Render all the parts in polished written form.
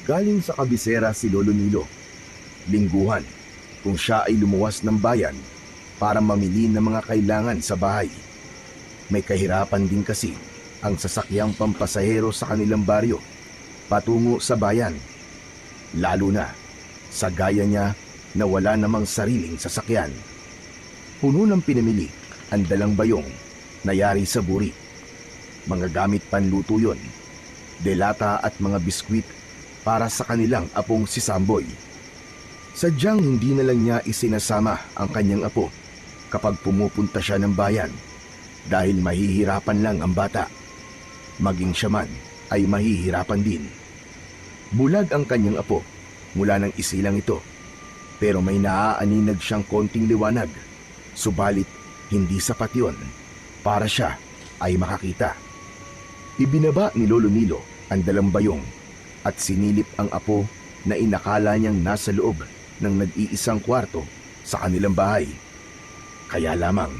Galing sa kabisera si Lolo Nilo. Lingguhan kung siya ay lumuwas ng bayan para mamili ng mga kailangan sa bahay. May kahirapan din kasi ang sasakyang pampasahero sa kanilang baryo patungo sa bayan. Lalo na sa gaya niya na wala namang sariling sasakyan. Puno ng pinamili ang dalang bayong na yari sa buri. Mga gamit panluto yon, delata at mga biskwit para sa kanilang apong si Samboy. Sadyang hindi na lang niya isinasama ang kanyang apo kapag pumupunta siya ng bayan dahil mahihirapan lang ang bata. Maging siya man ay mahihirapan din. Bulag ang kanyang apo mula ng isilang ito, pero may naaaninag siyang konting liwanag, subalit hindi sapat yun para siya ay makakita. Ibinaba ni Lolo Nilo ang dalang bayong at sinilip ang apo na inakala niyang nasa loob ng nag-iisang kwarto sa kanilang bahay. Kaya lamang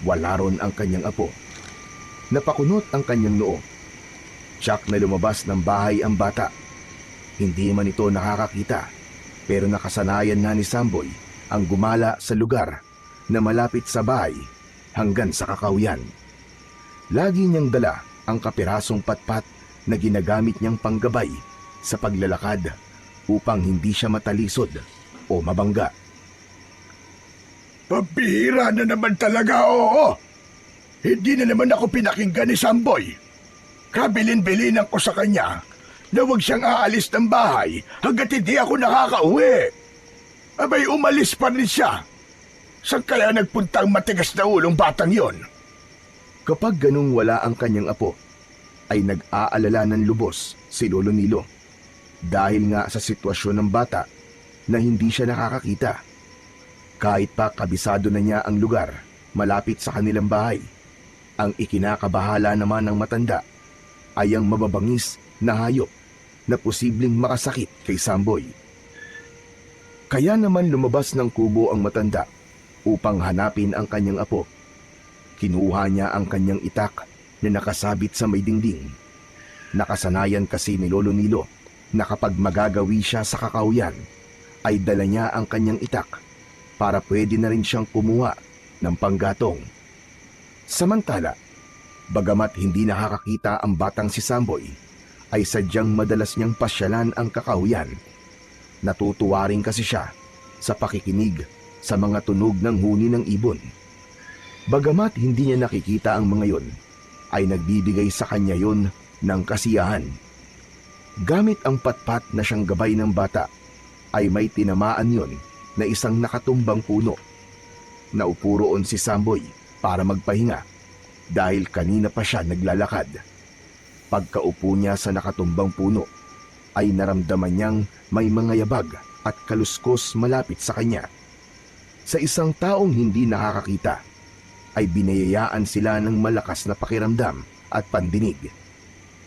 wala ron ang kanyang apo. Napakunot ang kanyang noo. Tiyak na lumabas ng bahay ang bata. Hindi man ito nakakakita, pero nakasanayan na ni Samboy ang gumala sa lugar na malapit sa bahay hanggang sa kakauyan. Lagi niyang dala ang kapirasong patpat na ginagamit niyang panggabay sa paglalakad upang hindi siya matalisod o mabangga. Pambihira na naman talaga, oo. Hindi na naman ako pinakinggan ni Samboy. Kabilin-bilinan ko sa kanya na huwag siyang aalis ng bahay hanggat hindi ako nakakauwi. Abay, umalis pa rin siya. Saan kaya nagpuntang matigas na ulong batang yon? Kapag ganung wala ang kanyang apo, ay nag-aalala ng lubos si Lolo Nilo dahil nga sa sitwasyon ng bata na hindi siya nakakakita. Kahit pa kabisado na niya ang lugar malapit sa kanilang bahay, ang ikinakabahala naman ng matanda ay ang mababangis na hayop na posibleng makasakit kay Samboy. Kaya naman lumabas ng kubo ang matanda upang hanapin ang kanyang apo. Kinuha niya ang kanyang itak na nakasabit sa may dingding. Nakasanayan kasi ni Lolo Nilo na kapag magagawi siya sa kakauyan, ay dala niya ang kanyang itak para pwede na rin siyang kumuha ng panggatong. Samantala, bagamat hindi nakakakita ang batang si Samboy, ay sadyang madalas niyang pasyalan ang kakauyan. Natutuwa rin kasi siya sa pakikinig sa mga tunog ng huni ng ibon. Bagamat hindi niya nakikita ang mga yon, ay nagbibigay sa kanya yon ng kasiyahan. Gamit ang patpat na siyang gabay ng bata, ay may tinamaan yon na isang nakatumbang puno. Naupo roon si Samboy para magpahinga dahil kanina pa siya naglalakad. Pagkaupo niya sa nakatumbang puno, ay naramdaman niyang may mga yabag at kaluskos malapit sa kanya. Sa isang taong hindi nakakakita, ay binayayaan sila ng malakas na pakiramdam at pandinig.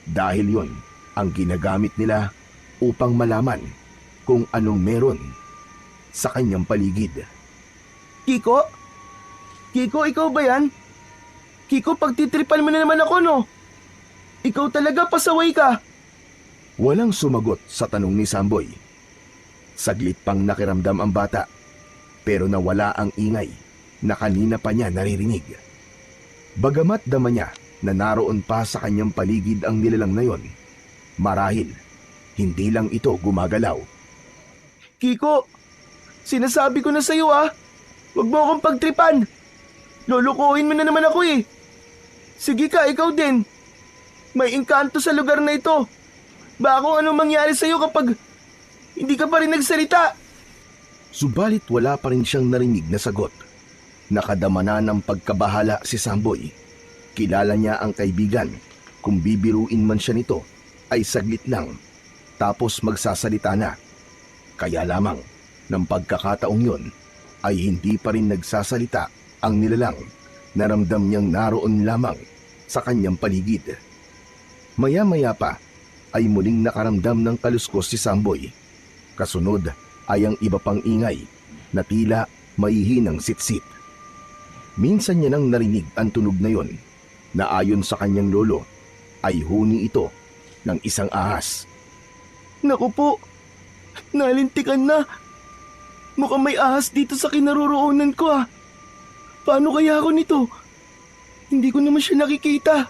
Dahil yon ang ginagamit nila upang malaman kung anong meron sa kanyang paligid. Kiko? Kiko, ikaw ba yan? Kiko, pagtitripan mo na naman ako, no? Ikaw talaga, pasaway ka. Walang sumagot sa tanong ni Samboy. Saglit pang nakiramdam ang bata, pero nawala ang ingay na kanina pa niya naririnig. Bagamat dama niya na naroon pa sa kanyang paligid ang nilalang na yon, marahil hindi lang ito gumagalaw. Kiko, sinasabi ko na sa'yo huwag mo akong pagtripan. Lulukuhin mo na naman ako eh. Sige ka, ikaw din. May engkanto sa lugar na ito. Baka kung anong mangyari sa'yo kapag hindi ka pa rin nagsalita. Subalit wala pa rin siyang narinig na sagot. Nakadama na ng pagkabahala si Samboy. Kilala niya ang kaibigan. Kung bibiruin man siya nito, ay saglit lang, tapos magsasalita na. Kaya lamang, ng pagkakataong yon, ay hindi pa rin nagsasalita ang nilalang. Naramdam niyang naroon lamang sa kanyang paligid. Maya-maya pa, ay muling nakaramdam ng kaluskos si Samboy. Kasunod ay ang iba pang ingay na tila maihinang sitsit. Minsan niya nang narinig ang tunog na yon, na ayon sa kanyang lolo ay huni ito ng isang ahas. Naku po, nalintikan na. Mukhang may ahas dito sa kinaroroonan ko ah. Paano kaya ako nito? Hindi ko naman siya nakikita.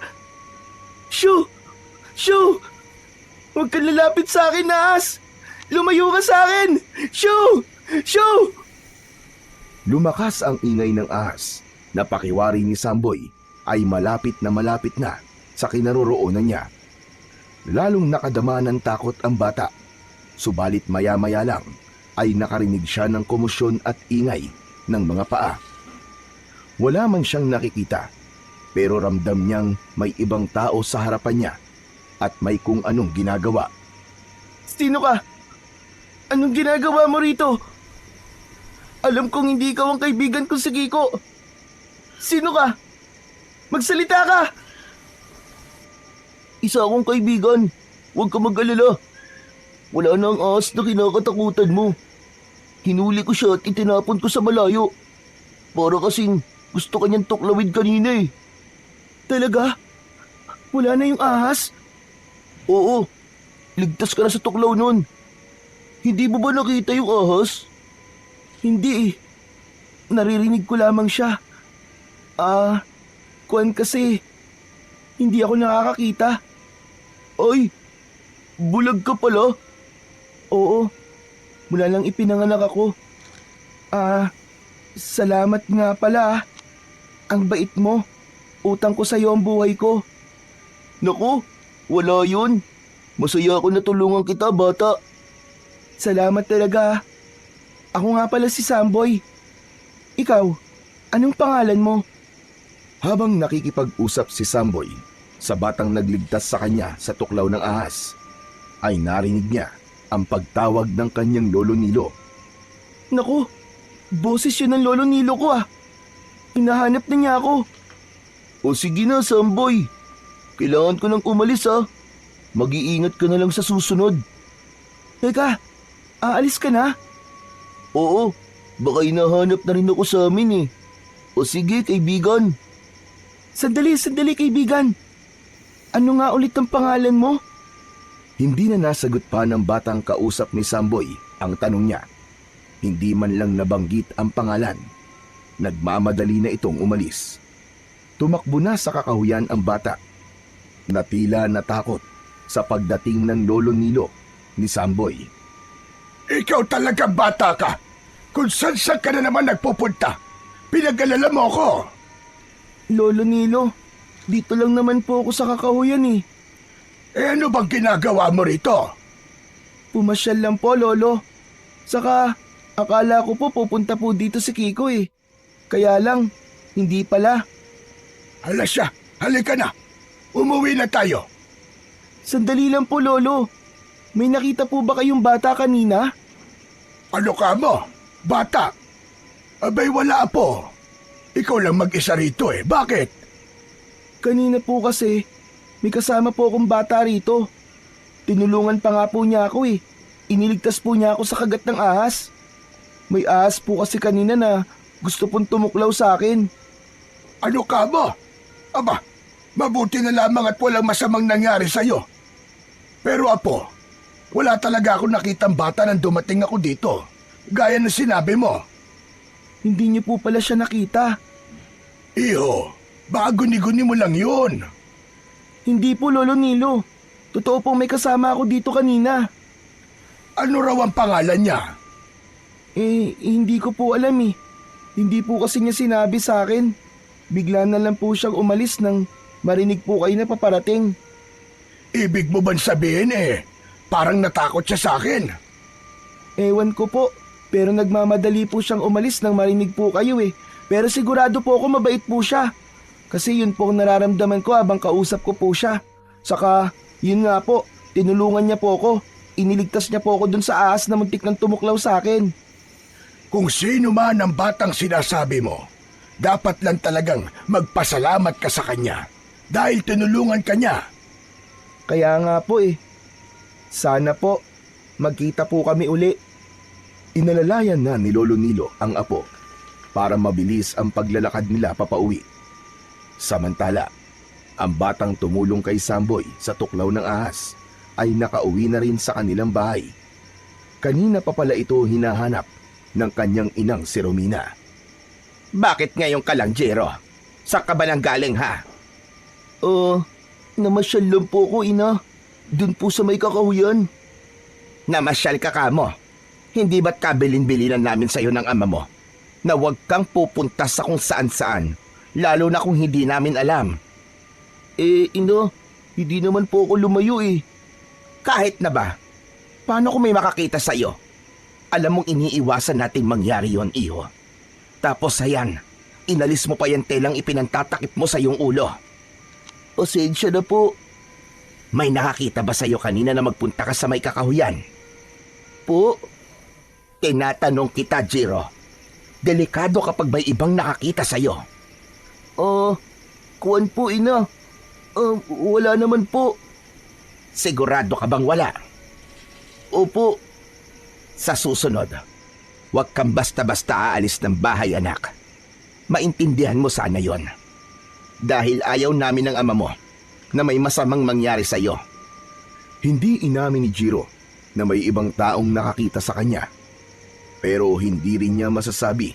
Shoo! Shoo! Huwag kang lalapit sa akin, ahas! Lumayo ka sa akin! Shoo! Shoo! Lumakas ang ingay ng ahas na pakiwari ni Samboy ay malapit na sa kinaroroonan niya. Lalong nakadama ng takot ang bata. Subalit maya-maya lang ay nakarinig siya ng komosyon at ingay ng mga paa. Wala man siyang nakikita, pero ramdam niyang may ibang tao sa harapan niya at may kung anong ginagawa. Sino ka? Anong ginagawa mo rito? Alam kong hindi ikaw ang kaibigan ko si Kiko. Sino ka? Magsalita ka! Isa akong kaibigan. Huwag ka mag-alala. Wala na ang ahas na kinakatakutan mo. Hinuli ko siya at itinapon ko sa malayo. Para kasing gusto kanyang tuklawin kanina eh. Talaga? Wala na yung ahas? Oo. Ligtas ka na sa tuklaw nun. Hindi mo ba nakita yung ahas? Hindi eh. Naririnig ko lamang siya. Kuwan kasi. Hindi ako nakakakita. Ay, bulag ka pala. Oo, mula lang ipinanganak ako. Salamat nga pala. Ang bait mo. Utang ko sa'yo ang buhay ko. Naku, wala yun. Masaya ako na tulungan kita, bata. Salamat talaga. Ako nga pala si Samboy. Ikaw, anong pangalan mo? Habang nakikipag-usap si Samboy sa batang nagligtas sa kanya sa tuklaw ng ahas, ay narinig niya ang pagtawag ng kanyang lolo Nilo. Naku, boses yun ng lolo Nilo ko ah. Hinahanap na niya ako. O sige na, Samboy. Kailangan ko nang umalis ah. Mag-iingat ka na lang sa susunod. Teka, aalis ka na? Oo, baka hinahanap na rin ako sa amin eh. O sige, kaibigan. Sandali kaibigan. Ano nga ulit ang pangalan mo? Hindi na nasagot pa ng batang kausap ni Samboy ang tanong niya. Hindi man lang nabanggit ang pangalan. Nagmamadali na itong umalis. Tumakbo na sa kakahuyan ang bata. Natila natakot sa pagdating ng lolo Nilo ni Samboy. Ikaw talaga bata ka. Kung saan ka na naman nagpupunta. Pinag-alala mo ako. Lolo Nilo, dito lang naman po ako sa kakahuyan eh. Eh ano bang ginagawa mo rito? Pumasyal lang po, Lolo. Saka, akala ko po pupunta po dito si Kiko eh. Kaya lang, hindi pala. Hala siya, halika na. Umuwi na tayo. Sandali lang po, Lolo. May nakita po ba kayong bata kanina? Ano ka mo? Bata? Abay wala po. Ikaw lang mag-isa rito eh. Bakit? Kanina po kasi, may kasama po akong bata rito. Tinulungan pa nga po niya ako eh. Iniligtas po niya ako sa kagat ng ahas. May ahas po kasi kanina na gusto pong tumuklaw sa akin. Ano ka mo? Aba, mabuti na lamang at walang masamang nangyari sa'yo. Pero apo, wala talaga ako nakitang bata nang dumating ako dito. Gaya ng sinabi mo. Hindi niyo po pala siya nakita. Iho, baka guni-guni mo lang yun. Hindi po, Lolo Nilo. Totoo po may kasama ako dito kanina. Ano raw ang pangalan niya? Hindi ko po alam eh. Hindi po kasi niya sinabi sa akin. Bigla na lang po siyang umalis nang marinig po kayo na paparating. Ibig mo bang sabihin parang natakot siya sa akin? Ewan ko po, pero nagmamadali po siyang umalis nang marinig po kayo eh. Pero sigurado po ako mabait po siya. Kasi yun po ang nararamdaman ko habang kausap ko po siya. Saka, yun nga po, tinulungan niya po ako. Iniligtas niya po ako dun sa ahas na muntik nang tumuklaw sa akin. Kung sino man ang batang sinasabi mo, dapat lang talagang magpasalamat ka sa kanya dahil tinulungan ka niya. Kaya nga po eh. Sana po, magkita po kami uli. Inalalayan na ni Lolo Nilo ang apo para mabilis ang paglalakad nila papauwi. Samantala, ang batang tumulong kay Samboy sa tuklaw ng ahas ay nakauwi na rin sa kanilang bahay. Kanina pa pala ito hinahanap ng kanyang inang si Romina. Bakit ngayon ka lang, Jero? Saan ka ba nang galing, ha? Namasyal lang po ko, ina. Doon po sa may kakahuyan. Namasyal ka mo? Hindi ba't kabilin-bilinan namin sa'yo ng ama mo na huwag kang pupunta sa kung saan-saan, lalo na kung hindi namin alam? Ina, hindi naman po ako lumayo eh. Kahit na ba? Paano kung may makakita sa'yo? Alam mong iniiwasan nating mangyari yon, iho. Tapos ayan, inalis mo pa yung telang ipinantatakip mo sa iyong ulo. Pasensya na po. May nakakita ba sa'yo kanina na magpunta ka sa may kakahuyan? Po? Tinatanong kita, Jiro. Delikado kapag may ibang nakakita sa'yo. Kuwan po, ina. Wala naman po. Sigurado ka bang wala? Opo. Sa susunod, huwag kang basta-basta aalis ng bahay, anak. Maintindihan mo sana yon. Dahil ayaw namin ng ama mo na may masamang mangyari sa iyo. Hindi inamin ni Jiro na may ibang taong nakakita sa kanya. Pero hindi rin niya masasabi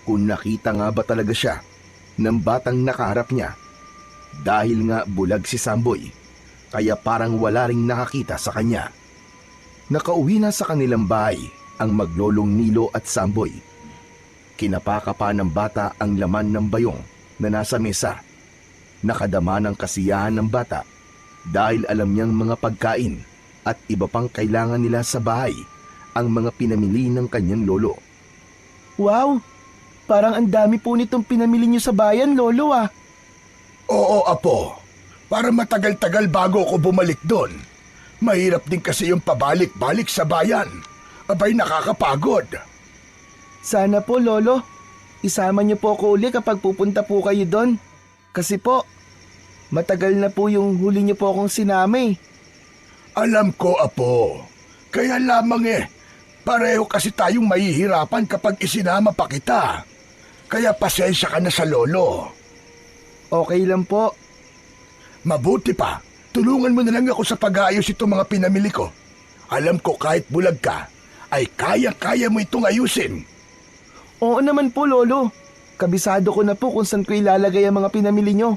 kung nakita nga ba talaga siya ng batang nakaharap niya. Dahil nga bulag si Samboy, kaya parang wala ring nakakita sa kanya. Nakauwi na sa kanilang bahay ang maglolong Nilo at Samboy. Kinapakapa ng bata ang laman ng bayong na nasa mesa. Nakadama ng kasiyahan ng bata dahil alam niyang mga pagkain at iba pang kailangan nila sa bahay ang mga pinamili ng kanyang lolo. Wow! Parang ang dami po nitong pinamili niyo sa bayan, lolo ah. Oo, apo. Para matagal-tagal bago ako bumalik doon. Mahirap din kasi yung pabalik-balik sa bayan. Abay, nakakapagod. Sana po, lolo. Isama niyo po ako uli kapag pupunta po kayo doon. Kasi po, matagal na po yung huli niyo po akong sinama eh. Alam ko, apo. Kaya lamang pareho kasi tayong mahihirapan kapag isinama pa kita. Kaya pasensya ka na sa lolo. Okay lang po. Mabuti pa, tulungan mo na lang ako sa pag-aayos itong mga pinamili ko. Alam ko kahit bulag ka, ay kaya-kaya mo itong ayusin. Oo naman po, lolo. Kabisado ko na po kung saan ko ilalagay ang mga pinamili nyo.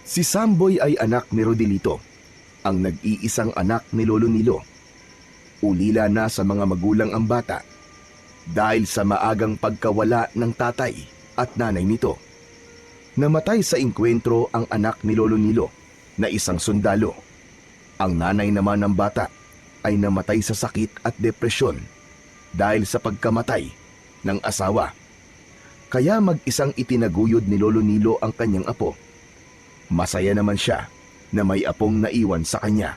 Si Samboy ay anak ni Rodelito, ang nag-iisang anak ni Lolo Nilo. Ulila na sa mga magulang ang bata dahil sa maagang pagkawala ng tatay at nanay nito. Namatay sa inkwentro ang anak ni Lolo Nilo na isang sundalo. Ang nanay naman ng bata ay namatay sa sakit at depresyon dahil sa pagkamatay ng asawa. Kaya mag-isang itinaguyod ni Lolo Nilo ang kanyang apo. Masaya naman siya na may apong naiwan sa kanya.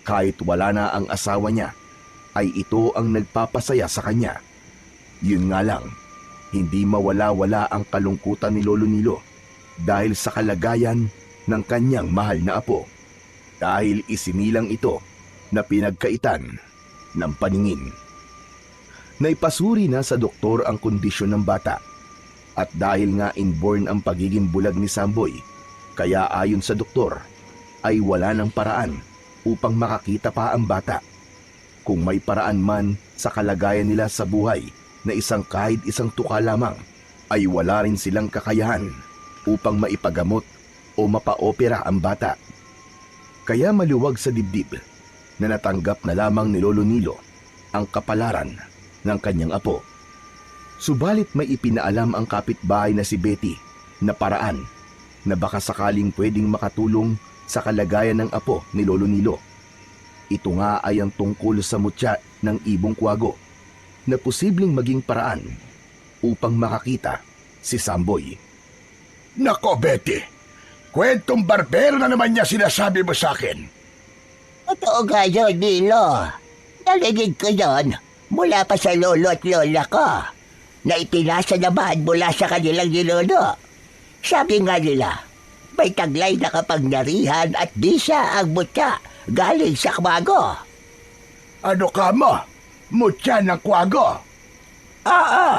Kahit wala na ang asawa niya, ay ito ang nagpapasaya sa kanya. Yun nga lang, hindi mawala-wala ang kalungkutan ni Lolo Nilo dahil sa kalagayan ng kanyang mahal na apo. Dahil isinilang ito na pinagkaitan ng paningin. Naipasuri na sa doktor ang kondisyon ng bata. At dahil nga inborn ang pagiging bulag ni Samboy, kaya ayon sa doktor, ay wala ng paraan upang makakita pa ang bata. Kung may paraan man sa kalagayan nila sa buhay na kahit isang tuka lamang, ay wala rin silang kakayahan upang maipagamot o mapa-opera ang bata. Kaya maluwag sa dibdib na natanggap na lamang ni Lolo Nilo ang kapalaran ng kanyang apo. Subalit may ipinaalam ang kapitbahay na si Betty na paraan na baka sakaling pwedeng makatulong sa kalagayan ng apo ni Lolo Nilo. Ito nga ay ang tungkol sa mutya ng ibong kwago na posibleng maging paraan upang makakita si Samboy. Nako, Betty. Kwentong barbero na naman niya sinasabi mo sa akin. Totoo nga yun, Nilo. Narinig ko yun mula pa sa lolo at lola ko na ipinasa naman mula sa kanilang ninuno. Sabi nga nila, may taglay na kapangyarihan at bisa ang mutya galing sa kwago. Ano ka mo? Mutya ng kwago? Oo.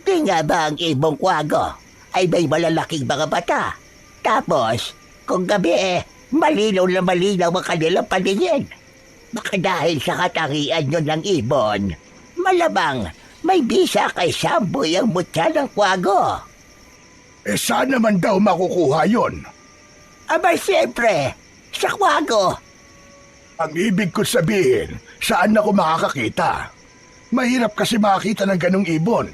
Di nga ba ang ibong kwago ay may malalaking mga bata? Tapos, kung gabi Malinaw na malinaw ang kanilang paningin. Baka dahil sa katangian nyo ng ibon, malamang may bisa kay Samboy ang mutya ng kwago. Saan naman daw makukuha yon? Aba siyempre, sa kwago. Ang ibig ko sabihin, saan ako makakakita? Mahirap kasi makakita ng ganong ibon.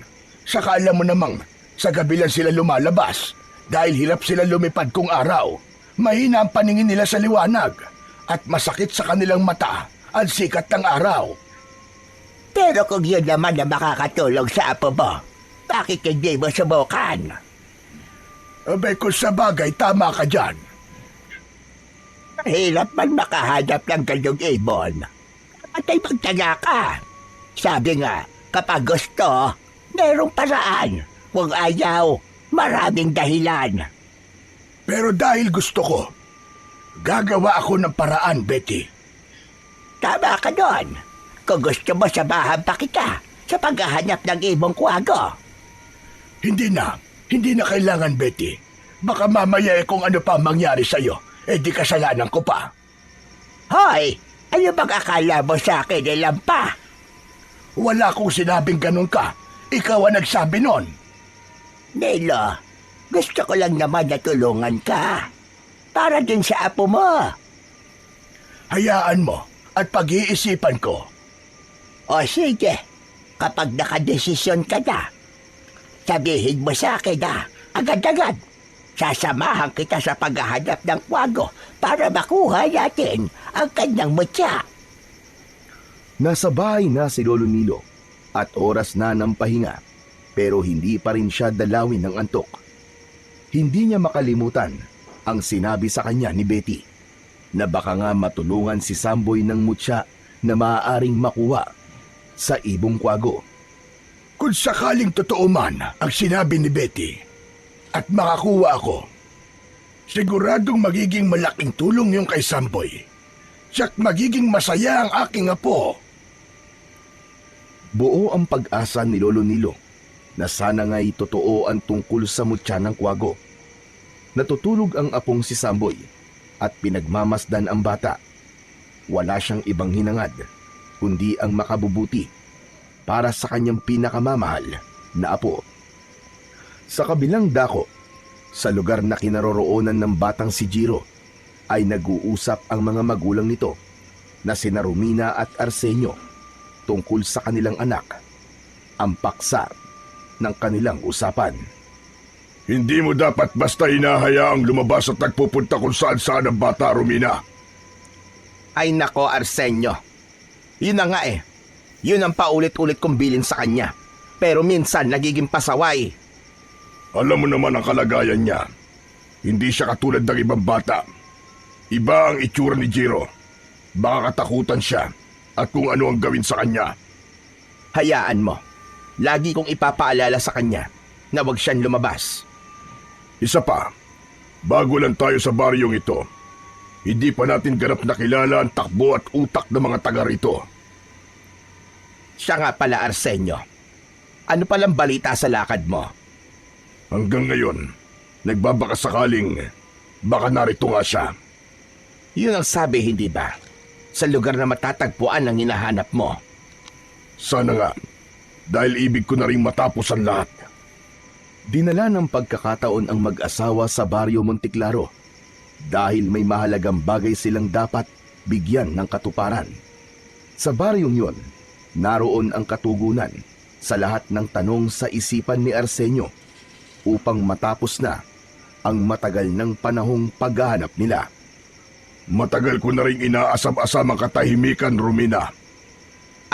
Saka alam mo namang, sa gabi lang sila lumalabas dahil hirap sila lumipad kung araw. Mahina ang paningin nila sa liwanag at masakit sa kanilang mata ang sikat ng araw. Pero kung yun naman na makakatulong sa apo mo, bakit hindi mo subukan? Abay kung sa bagay, tama ka dyan. Hirap man makahanap ng ganyong ibon. At ay magtaga ka. Sabi nga, kapag gusto, merong paraan. Kung ayaw, maraming dahilan. Pero dahil gusto ko, gagawa ako ng paraan, Betty. Tama ka doon. Kung gusto mo, samahan pa kita sa paghahanap ng ibong kwago. Hindi na kailangan, Betty. Baka mamaya kung ano pa mangyari sa'yo, di kasalanan ko pa. Hoy! Ano bang akala mo sa akin, Lampa? Wala akong sinabing ganun ka. Ikaw ang nagsabi nun. Nelo, gusto ko lang naman na tulungan ka. Para din sa apo mo. Hayaan mo at pag-iisipan ko. O sige, kapag nakadesisyon ka na, sabihin mo sa akin na agad-agad. Sasamahan kita sa paghahanap ng kwago para makuha natin ang kanyang mutya. Nasa bahay na si Lolo Nilo at oras na ng pahinga, pero hindi pa rin siya dalawin ng antok. Hindi niya makalimutan ang sinabi sa kanya ni Betty na baka nga matulungan si Samboy ng mutya na maaaring makuha sa ibong kwago. Kung sakaling totoo man ang sinabi ni Betty at makakuha ako, siguradong magiging malaking tulong yung kay Samboy. Siya't magiging masaya ang aking apo. Buo ang pag-asa ni Lolo Nilo na sana nga'y totoo ang tungkol sa mutya ng kwago. Natutulog ang apong si Samboy at pinagmamasdan ang bata. Wala siyang ibang hinangad kundi ang makabubuti para sa kanyang pinakamamahal na apo. Sa kabilang dako, sa lugar na kinaroroonan ng batang si Jiro, ay nag-uusap ang mga magulang nito na sina Romina at Arsenio tungkol sa kanilang anak, ang paksa ng kanilang usapan. Hindi mo dapat basta hinahayaang lumabas at nagpupunta kung saan-saan ang bata, Romina. Ay nako, Arsenio. Yun na nga eh. Yun ang paulit-ulit kong bilin sa kanya. Pero minsan nagiging pasaway. Alam mo naman ang kalagayan niya. Hindi siya katulad ng ibang bata. Iba ang itsura ni Jiro. Baka katakutan siya at kung ano ang gawin sa kanya. Hayaan mo. Lagi kong ipapaalala sa kanya na huwag siyang lumabas. Isa pa, bago lang tayo sa baryong ito, hindi pa natin ganap na kilala ang takbo at utak ng mga taga rito. Siya nga pala, Arsenio. Ano palang balita sa lakad mo? Hanggang ngayon, nagbabakasakaling baka narito nga siya. Yun ang sabi, hindi ba? Sa lugar na matatagpuan ang hinahanap mo. Sana nga, dahil ibig ko na rin matapos ang lahat. Dinala ng pagkakataon ang mag-asawa sa baryo Monteclaro dahil may mahalagang bagay silang dapat bigyan ng katuparan. Sa baryong yon, naroon ang katugunan sa lahat ng tanong sa isipan ni Arsenio upang matapos na ang matagal ng panahong paghahanap nila. Matagal ko na rin inaasam-asam ang katahimikan, Romina.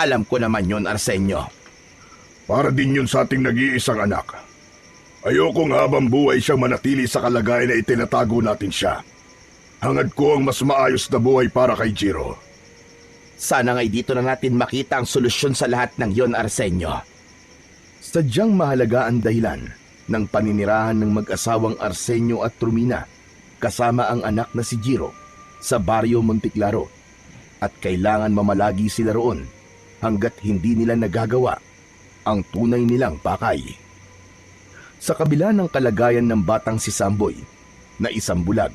Alam ko naman yon, Arsenio. Para din yun sa ating nag-iisang anak. Ayokong habang buhay siyang manatili sa kalagayan na itinatago natin siya. Hangad ko ang mas maayos na buhay para kay Jiro. Sana nga'y dito na natin makita ang solusyon sa lahat ng yon, Arsenio. Sadyang mahalaga ang dahilan ng paninirahan ng mag-asawang Arsenio at Romina kasama ang anak na si Jiro sa baryo Monteclaro at kailangan mamalagi sila roon hanggat hindi nila nagagawa ang tunay nilang pakay. Sa kabila ng kalagayan ng batang si Samboy na isang bulag,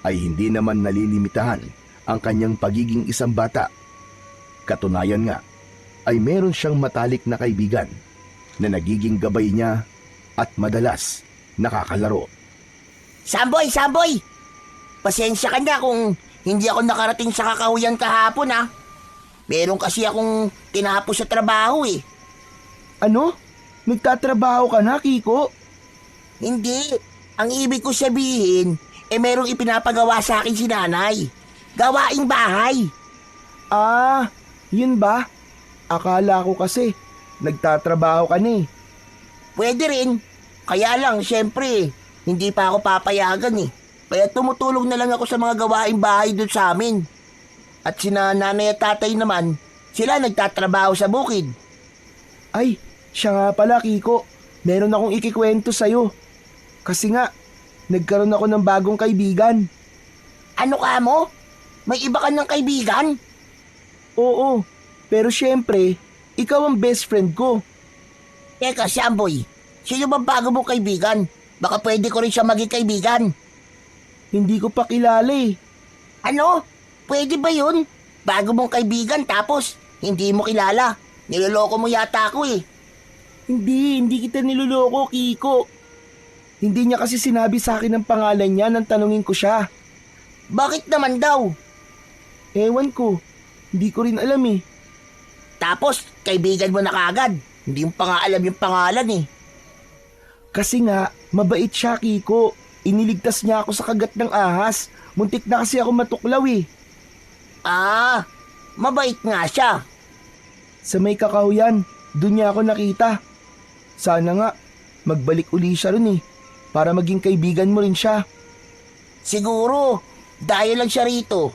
ay hindi naman nalilimitahan ang kanyang pagiging isang bata. Katunayan nga ay meron siyang matalik na kaibigan na nagiging gabay niya at madalas nakakalaro. Samboy, Samboy! Pasensya ka na kung hindi ako nakarating sa kakahuyan kahapon ha. Meron kasi akong tinapos sa trabaho eh. Ano? Nagtatrabaho ka na, Kiko? Hindi. Ang ibig ko sabihin, merong ipinapagawa sa akin si nanay. Gawaing bahay. Ah, yun ba? Akala ko kasi, nagtatrabaho ka na eh. Pwede rin. Kaya lang, syempre, hindi pa ako papayagan eh. Kaya tumutulong na lang ako sa mga gawaing bahay doon sa amin. At sina nanay at tatay naman, sila nagtatrabaho sa bukid. Ay, siya nga pala, Kiko. Meron akong ikikwento sa'yo. Kasi nga, nagkaroon ako ng bagong kaibigan. Ano ka mo? May iba ka ng kaibigan? Oo, pero syempre, ikaw ang best friend ko. Teka, Samboy, sino ba bago mong kaibigan? Baka pwede ko rin siya maging kaibigan. Hindi ko pa kilala eh. Ano? Pwede ba yun? Bago mong kaibigan tapos hindi mo kilala. Niloloko mo yata ako eh. Hindi kita niloloko, Kiko. Hindi niya kasi sinabi sa akin ang pangalan niya nang tanungin ko siya. Bakit naman daw? Ewan ko, hindi ko rin alam eh. Tapos, kaibigan mo na kaagad. Hindi mo pa nga alam yung pangalan eh. Kasi nga, mabait siya, Kiko. Iniligtas niya ako sa kagat ng ahas. Muntik na kasi ako matuklaw eh. Ah, mabait nga siya. Sa may kakahuyan, doon niya ako nakita. Sana nga, magbalik uli siya ron eh. Para maging kaibigan mo rin siya. Siguro, dahil lang siya rito.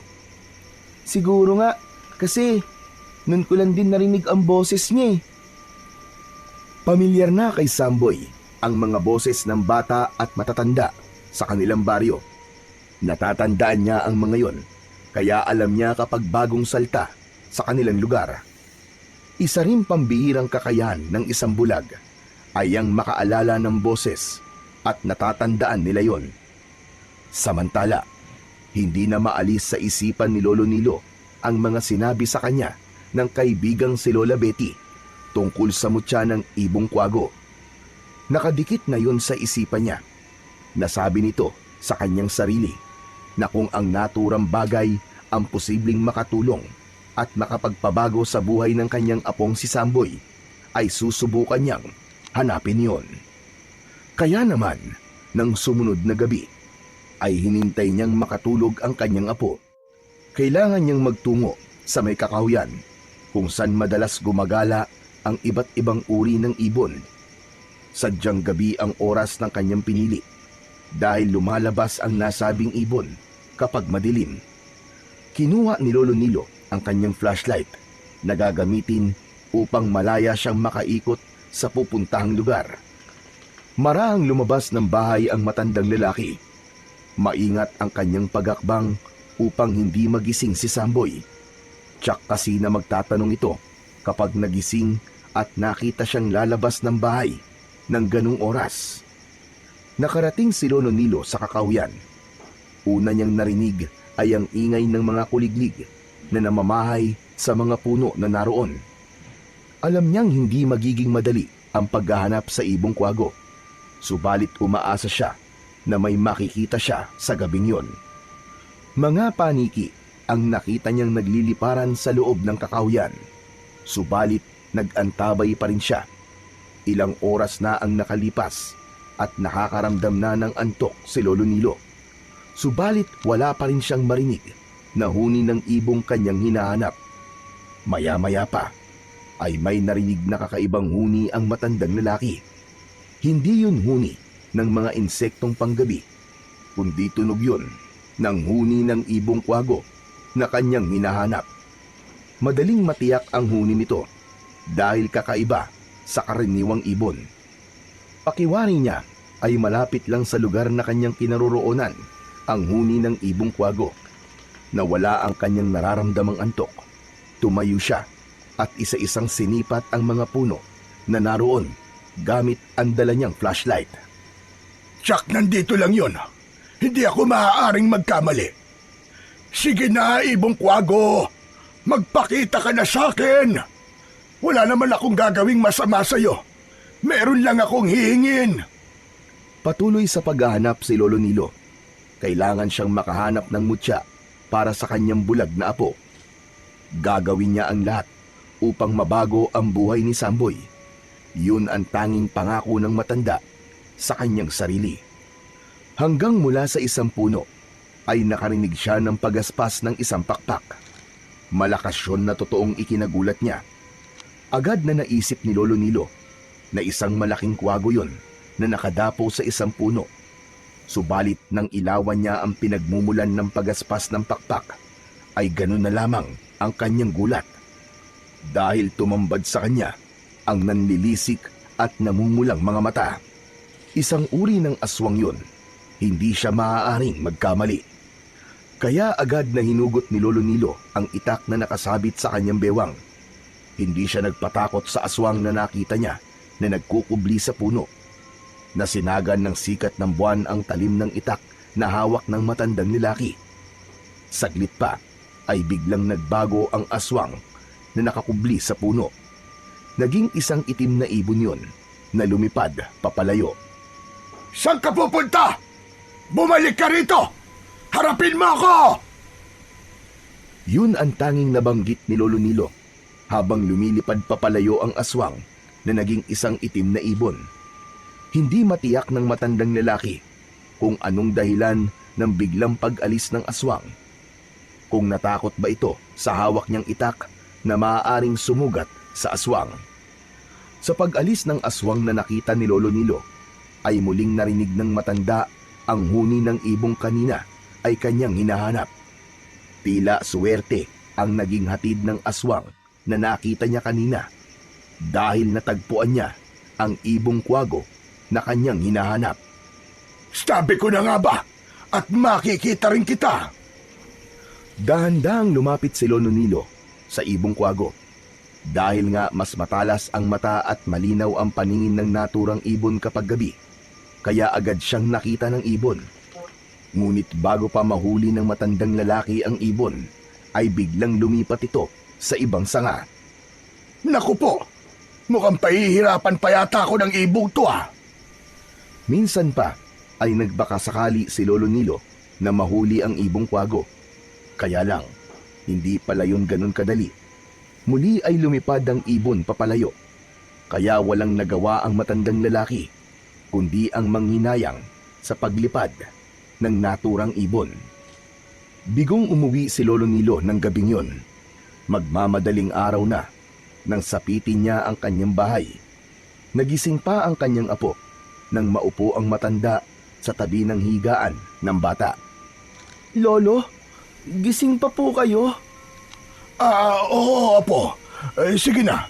Siguro nga, kasi nun ko lang din narinig ang boses niya eh. Pamilyar na kay Samboy ang mga boses ng bata at matatanda sa kanilang baryo. Natatandaan niya ang mga yon, kaya alam niya kapag bagong salta sa kanilang lugar. Isa rin pambihirang kakayahan ng isang bulag ay ang makaalala ng boses at natatandaan nila yon. Samantala, hindi na maalis sa isipan ni Lolo Nilo ang mga sinabi sa kanya ng kaibigang si Lola Betty tungkol sa mutya ng ibong kwago. Nakadikit na yun sa isipan niya. Nasabi nito sa kanyang sarili na kung ang naturang bagay ang posibleng makatulong at makapagpabago sa buhay ng kanyang apong si Samboy, ay susubukan niyang hanapin yon. Kaya naman, nang sumunod na gabi, ay hinintay niyang makatulog ang kanyang apo. Kailangan niyang magtungo sa may kakahuyan kung saan madalas gumagala ang iba't ibang uri ng ibon. Sadyang gabi ang oras ng kanyang pinili dahil lumalabas ang nasabing ibon kapag madilim. Kinuha ni Lolo Nilo ang kanyang flashlight na gagamitin upang malaya siyang makaikot sa pupuntahang lugar. Marahang lumabas ng bahay ang matandang lalaki. Maingat ang kanyang pagakbang upang hindi magising si Samboy. Tsak kasi na magtatanong ito kapag nagising at nakita siyang lalabas ng bahay ng ganung oras. Nakarating si Lolo Nilo sa kakahuyan. Una niyang narinig ay ang ingay ng mga kuliglig na namamahay sa mga puno na naroon. Alam niyang hindi magiging madali ang paghahanap sa ibong kwago, subalit umaasa siya na may makikita siya sa gabing yon. Mga paniki ang nakita niyang nagliliparan sa loob ng kakahuyan, subalit nag-antabay pa rin siya. Ilang oras na ang nakalipas at nakakaramdam na ng antok si Lolo Nilo. Subalit wala pa rin siyang marinig na huni ng ibong kanyang hinahanap. Maya-maya pa ay may narinig na kakaibang huni ang matandang lalaki. Hindi yun huni ng mga insektong panggabi, kundi tunog yun ng huni ng ibong kwago na kanyang hinahanap. Madaling matiyak ang huni nito dahil kakaiba sa karaniwang ibon. Pakiwari niya ay malapit lang sa lugar na kanyang kinaroroonan ang huni ng ibong kwago. Nawala ang kanyang nararamdamang antok. Tumayo siya at isa-isang sinipat ang mga puno na naroon gamit ang dala niyang flashlight. Tsak, nandito lang yon. Hindi ako maaaring magkamali. Sige na, Ibong Kwago. Magpakita ka na sa akin. Wala naman akong gagawing masama sa'yo. Meron lang akong hihingin. Patuloy sa paghahanap si Lolo Nilo. Kailangan siyang makahanap ng mutya para sa kanyang bulag na apo. Gagawin niya ang lahat upang mabago ang buhay ni Samboy. Yun ang tanging pangako ng matanda sa kanyang sarili. Hanggang mula sa isang puno ay nakarinig siya ng pagaspas ng isang pakpak. Malakas yun na totoong ikinagulat niya. Agad na naisip ni Lolo Nilo na isang malaking kwago yun na nakadapo sa isang puno. Subalit nang ilawan niya ang pinagmumulan ng pagaspas ng pakpak, ay ganun na lamang ang kanyang gulat. Dahil tumambad sa kanya ang nanlilisik at namumulang mga mata. Isang uri ng aswang yun, hindi siya maaaring magkamali. Kaya agad na hinugot ni Lolo Nilo ang itak na nakasabit sa kanyang bewang. Hindi siya nagpatakot sa aswang na nakita niya na nagkukubli sa puno. Nasinagan ng sikat ng buwan ang talim ng itak na hawak ng matandang lalaki. Saglit pa ay biglang nagbago ang aswang na nakakubli sa puno. Naging isang itim na ibon yun na lumipad papalayo. Saan ka pupunta? Bumalik ka rito! Harapin mo ako! Yun ang tanging nabanggit ni Lolo Nilo habang lumilipad papalayo ang aswang na naging isang itim na ibon. Hindi matiyak ng matandang lalaki kung anong dahilan ng biglang pag-alis ng aswang. Kung natakot ba ito sa hawak niyang itak na maaaring sumugat sa aswang. Sa pag-alis ng aswang na nakita ni Lolo Nilo, ay muling narinig ng matanda ang huni ng ibong kanina ay kanyang hinahanap. Tila suwerte ang naging hatid ng aswang na nakita niya kanina dahil natagpuan niya ang ibong kwago na kanyang hinahanap. Sabi ko na nga ba? At makikita rin kita. Dahan-dahang lumapit si Lolo Nilo sa ibong kwago. Dahil nga mas matalas ang mata at malinaw ang paningin ng naturang ibon kapag gabi, kaya agad siyang nakita ng ibon. Ngunit bago pa mahuli ng matandang lalaki ang ibon, ay biglang lumipat ito sa ibang sanga. Naku po, mukhang pahihirapan pa yata ako ng ibong to ah. Minsan pa ay nagbaka sakali si Lolo Nilo na mahuli ang ibong kwago. Kaya lang, hindi pala yun ganun kadali. Muli ay lumipad ang ibon papalayo. Kaya walang nagawa ang matandang lalaki, kundi ang manghinayang sa paglipad ng naturang ibon. Bigong umuwi si Lolo Nilo ng gabing yun. Magmamadaling araw na nang sapitin niya ang kanyang bahay. Nagising pa ang kanyang apo nang maupo ang matanda sa tabi ng higaan ng bata. Lolo, gising pa po kayo? Oo, apo. Sige na,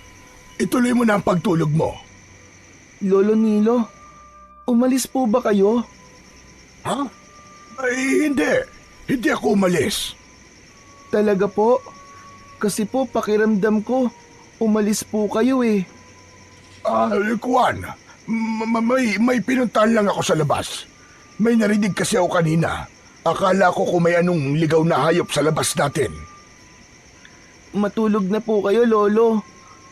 ituloy mo na ang pagtulog mo. Lolo Nilo, umalis po ba kayo? Ha? Ay, hindi. Hindi ako umalis. Talaga po? Kasi po pakiramdam ko, umalis po kayo eh. Kuwan, may pinuntahan lang ako sa labas. May narinig kasi ako kanina. Akala ko kung may anong ligaw na hayop sa labas natin. Matulog na po kayo, Lolo.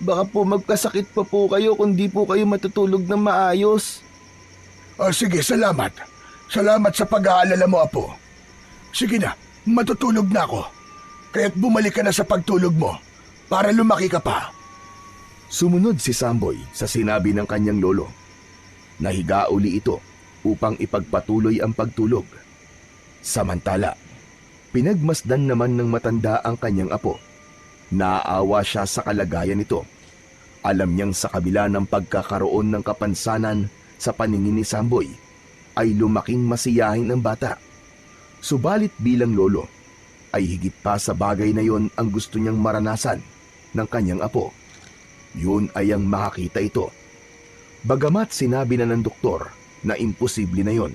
Baka po magkasakit pa po kayo kung di po kayo matutulog ng maayos. Sige, salamat. Salamat sa pag-aalala mo, apo. Sige na, matutulog na ako. Kaya't bumalik ka na sa pagtulog mo para lumaki ka pa. Sumunod si Samboy sa sinabi ng kanyang lolo. Nahiga uli ito upang ipagpatuloy ang pagtulog. Samantala, pinagmasdan naman ng matanda ang kanyang apo. Naaawa siya sa kalagayan nito. Alam niyang sa kabila ng pagkakaroon ng kapansanan sa paningin ni Samboy, ay lumaking masiyahin ang bata. Subalit bilang lolo, ay higit pa sa bagay na yon ang gusto niyang maranasan ng kanyang apo. Yun ay ang makakita ito. Bagamat sinabi na ng doktor na imposible na yon,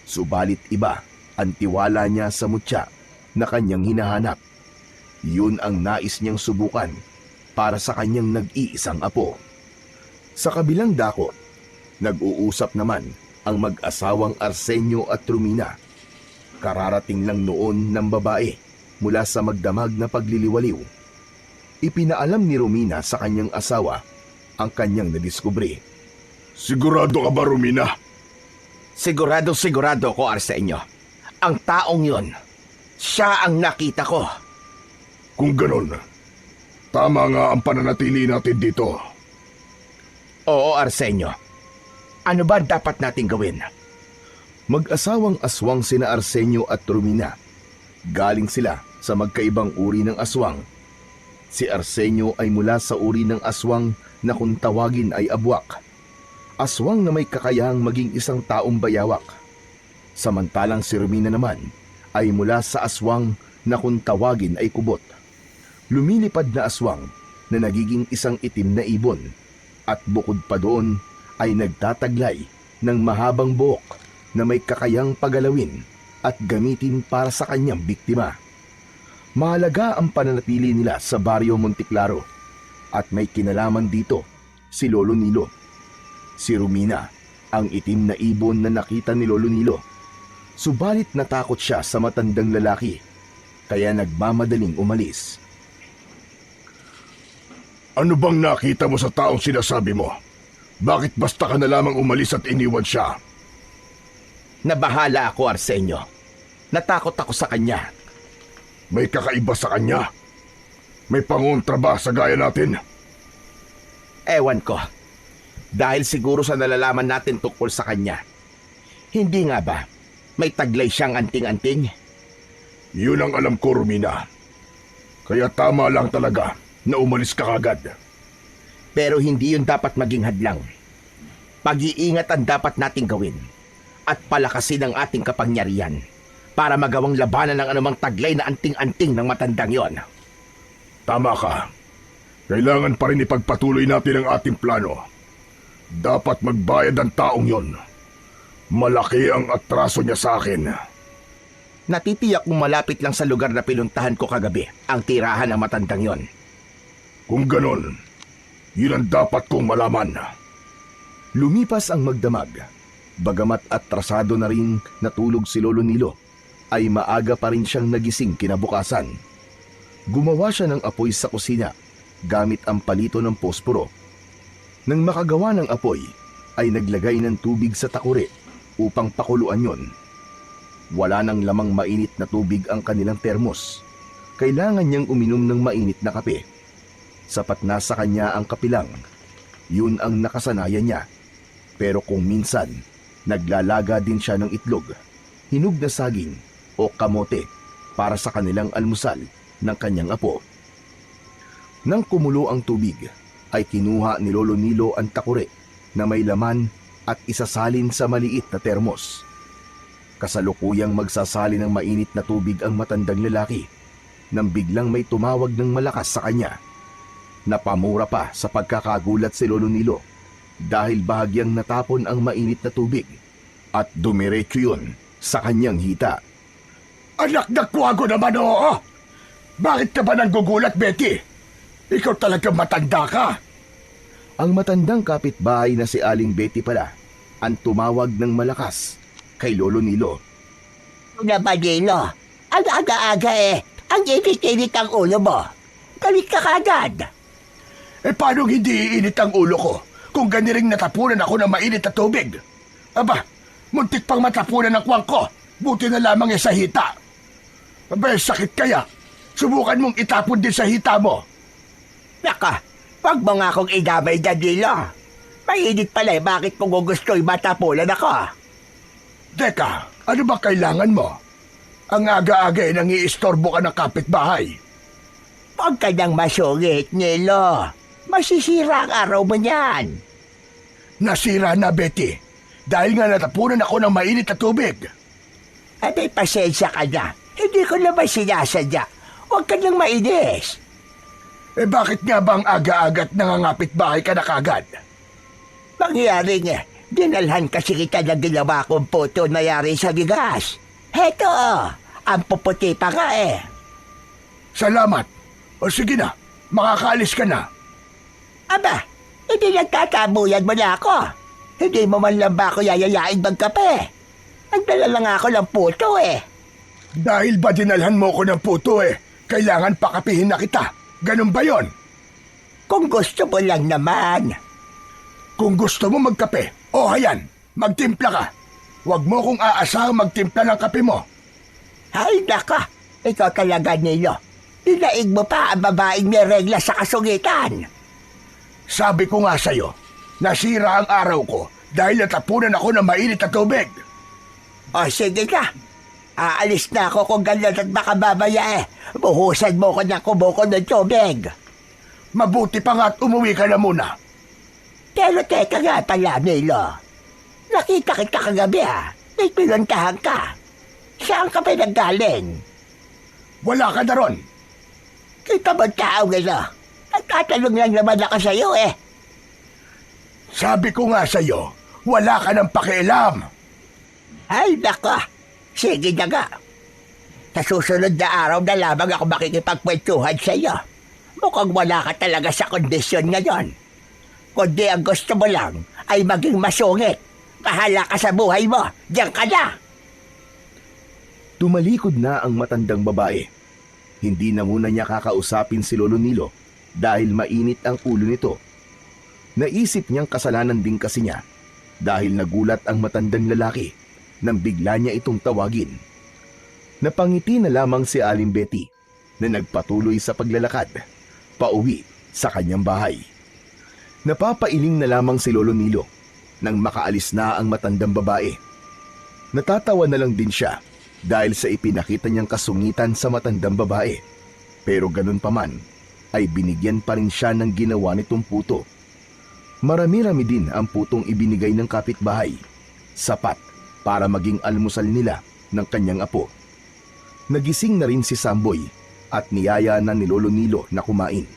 subalit iba ang tiwala niya sa mutya na kanyang hinahanap. Yun ang nais niyang subukan para sa kanyang nag-iisang apo. Sa kabilang dako, nag-uusap naman ang mag-asawang Arsenio at Romina Kararating lang noon ng babae mula sa magdamag na pagliliwaliw. Ipinaalam ni Romina sa kanyang asawa ang kanyang nadiskubre. Sigurado ka ba, Romina? Sigurado ko, Arsenio. Ang taong yon, siya ang nakita ko. Kung ganon, tama nga ang pananatili natin dito. Oo, Arsenio. Ano ba dapat nating gawin? Mag-asawang aswang sina Arsenio at Romina. Galing sila sa magkaibang uri ng aswang. Si Arsenio ay mula sa uri ng aswang na kung tawagin ay abwak. Aswang na may kakayahang maging isang taong bayawak. Samantalang si Romina naman ay mula sa aswang na kung tawagin ay kubot. Lumilipad na aswang na nagiging isang itim na ibon at bukod pa doon ay nagtataglay ng mahabang buhok na may kakayang pagalawin at gamitin para sa kanyang biktima. Mahalaga ang pananatili nila sa Baryo Monteclaro at may kinalaman dito si Lolo Nilo. Si Romina, ang itim na ibon na nakita ni Lolo Nilo. Subalit natakot siya sa matandang lalaki, kaya nagmamadaling umalis. Ano bang nakita mo sa taong sinasabi mo? Bakit basta ka na lamang umalis at iniwan siya? Nabahala ako, Arsenio. Natakot ako sa kanya. May kakaiba sa kanya? May pangontra ba sa gaya natin? Ewan ko. Dahil siguro sa nalalaman natin tungkol sa kanya. Hindi nga ba, may taglay siyang anting-anting? Yun ang alam ko, Romina. Kaya tama lang talaga na umalis ka kagad. Pero hindi yun dapat maging hadlang. Pag-iingat ang dapat nating gawin at palakasin ang ating kapangyarihan para magawang labanan ng anumang taglay na anting-anting ng matandang yon. Tama ka. Kailangan pa rin ipagpatuloy natin ang ating plano. Dapat magbayad ang taong yon. Malaki ang atraso niya sa akin. Natitiyak kung malapit lang sa lugar na pinuntahan ko kagabi ang tirahan ng matandang yon. Kung ganon, yun ang dapat kong malaman. Lumipas ang magdamag. Bagamat atrasado na rin natulog si Lolo Nilo, ay maaga pa rin siyang nagising kinabukasan. Gumawa siya ng apoy sa kusina gamit ang palito ng posporo. Nang makagawa ng apoy, ay naglagay ng tubig sa takure upang pakuluan yon. Wala nang lamang mainit na tubig ang kanilang termos. Kailangan niyang uminom ng mainit na kape. Sapat na sa kanya ang kapilang. Yun ang nakasanayan niya. Pero kung minsan, naglalaga din siya ng itlog, hinog na saging o kamote para sa kanilang almusal ng kanyang apo. Nang kumulo ang tubig, ay kinuha ni Lolo Nilo ang takure na may laman at isasalin sa maliit na termos. Kasalukuyang magsasali ng mainit na tubig ang matandang lalaki nang biglang may tumawag ng malakas sa kanya. Napamura pa sa pagkakagulat si Lolo Nilo dahil bahagyang natapon ang mainit na tubig at dumiretso yun sa kanyang hita. Anak na kuwago naman, oo! Bakit ka ba nanggugulat, Betty? Ikaw talagang matanda ka. Ang matandang kapitbahay na si Aling Betty pala ang tumawag ng malakas kay Lolo Nilo. Una ba, Nilo? Ang aga-aga ang init-init ang ulo mo. Galit ka kagad. Paano hindi iinit ang ulo ko kung ganiring natapunan ako ng mainit na tubig? Aba, muntik pang matapunan ang kwang ko. Buti na lamang sa hita. Aba, sakit kaya. Subukan mong itapon din sa hita mo. Naka, wag mo nga akong idamay dyan, Nilo. Mainit pala bakit mo gugusto'y matapunan ako? Teka, ano ba kailangan mo? Ang aga-aga nangiistorbo ka ng kapitbahay. Huwag ka nang masungit, Nilo. Masisira ang araw mo niyan. Nasira na, Betty. Dahil nga natapunan ako ng mainit na tubig. At may pasensya ka na. Hindi ko naman sinasadya. Huwag ka nang mainis. Bakit nga bang aga-aga't nangangapit bahay ka na kagad? Mangyaring dinalhan kasi kita ng ginawa kong puto na yari sa bigas. Heto, ang puputi pa nga Salamat. O sige na, makakaalis ka na. Aba, hindi nagtatabuyan mo na ako. Hindi mo man lang ba ako yayayain magkape? Nagdala lang ako ng puto Dahil ba dinalhan mo ko ng puto kailangan pakapihin na kita. Ganun ba yon? Kung gusto mo lang naman. Kung gusto mo magkape, o hayan, magtimpla ka. Huwag mo kong aasahang magtimpla ng kape mo. Ay naka, ikaw talaga Nilo. Dinaig mo pa ang babaeng may regla sa kasungitan. Sabi ko nga sa'yo, nasira ang araw ko dahil natapunan ako ng mainit na tubig. O sige ka, aalis na ako kung ganyan at baka babaya buhusan mo ko ng kubo ng tubig. Mabuti pa nga at umuwi ka na muna. Pero teka nga pala, Nilo. Nakita kita kagabi May pinuntahan ka. Saan ka pinanggaling? Wala ka na ron. Kita mo tao gano? Nagtatanong lang naman ako sa'yo Sabi ko nga sa'yo, wala ka ng pakialam. Ay nako, sige na nga. Sa susunod na araw na lamang ako makikipagkwentuhan sa'yo. Mukhang wala ka talaga sa kondisyon ngayon. Kundi ang gusto mo lang ay maging masungit. Bahala ka sa buhay mo. Diyan ka na. Tumalikod na ang matandang babae. Hindi na muna niya kakausapin si Lolo Nilo dahil mainit ang ulo nito. Naisip niyang kasalanan din kasi niya dahil nagulat ang matandang lalaki nang bigla niya itong tawagin. Napangiti na lamang si Aling Betty na nagpatuloy sa paglalakad pauwi sa kanyang bahay. Napapailing na lamang si Lolo Nilo nang makaalis na ang matandang babae. Natatawa na lang din siya dahil sa ipinakita niyang kasungitan sa matandang babae. Pero ganun pa man, ay binigyan pa rin siya ng ginawa nitong puto. Marami-rami din ang putong ibinigay ng kapitbahay, sapat para maging almusal nila ng kanyang apo. Nagising na rin si Samboy at niyaya na ni Lolo Nilo na kumain.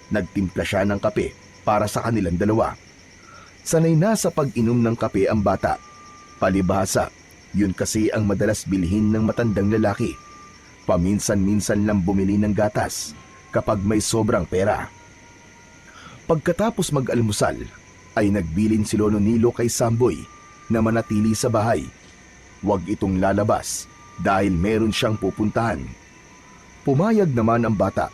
Nagtimpla siya ng kape para sa kanilang dalawa. Sanay na sa pag-inom ng kape ang bata. Palibhasa, yun kasi ang madalas bilhin ng matandang lalaki. Paminsan-minsan lang bumili ng gatas kapag may sobrang pera. Pagkatapos mag-almusal, ay nagbilin si Lolo Nilo kay Samboy na manatili sa bahay. Huwag itong lalabas dahil meron siyang pupuntahan. Pumayag naman ang bata,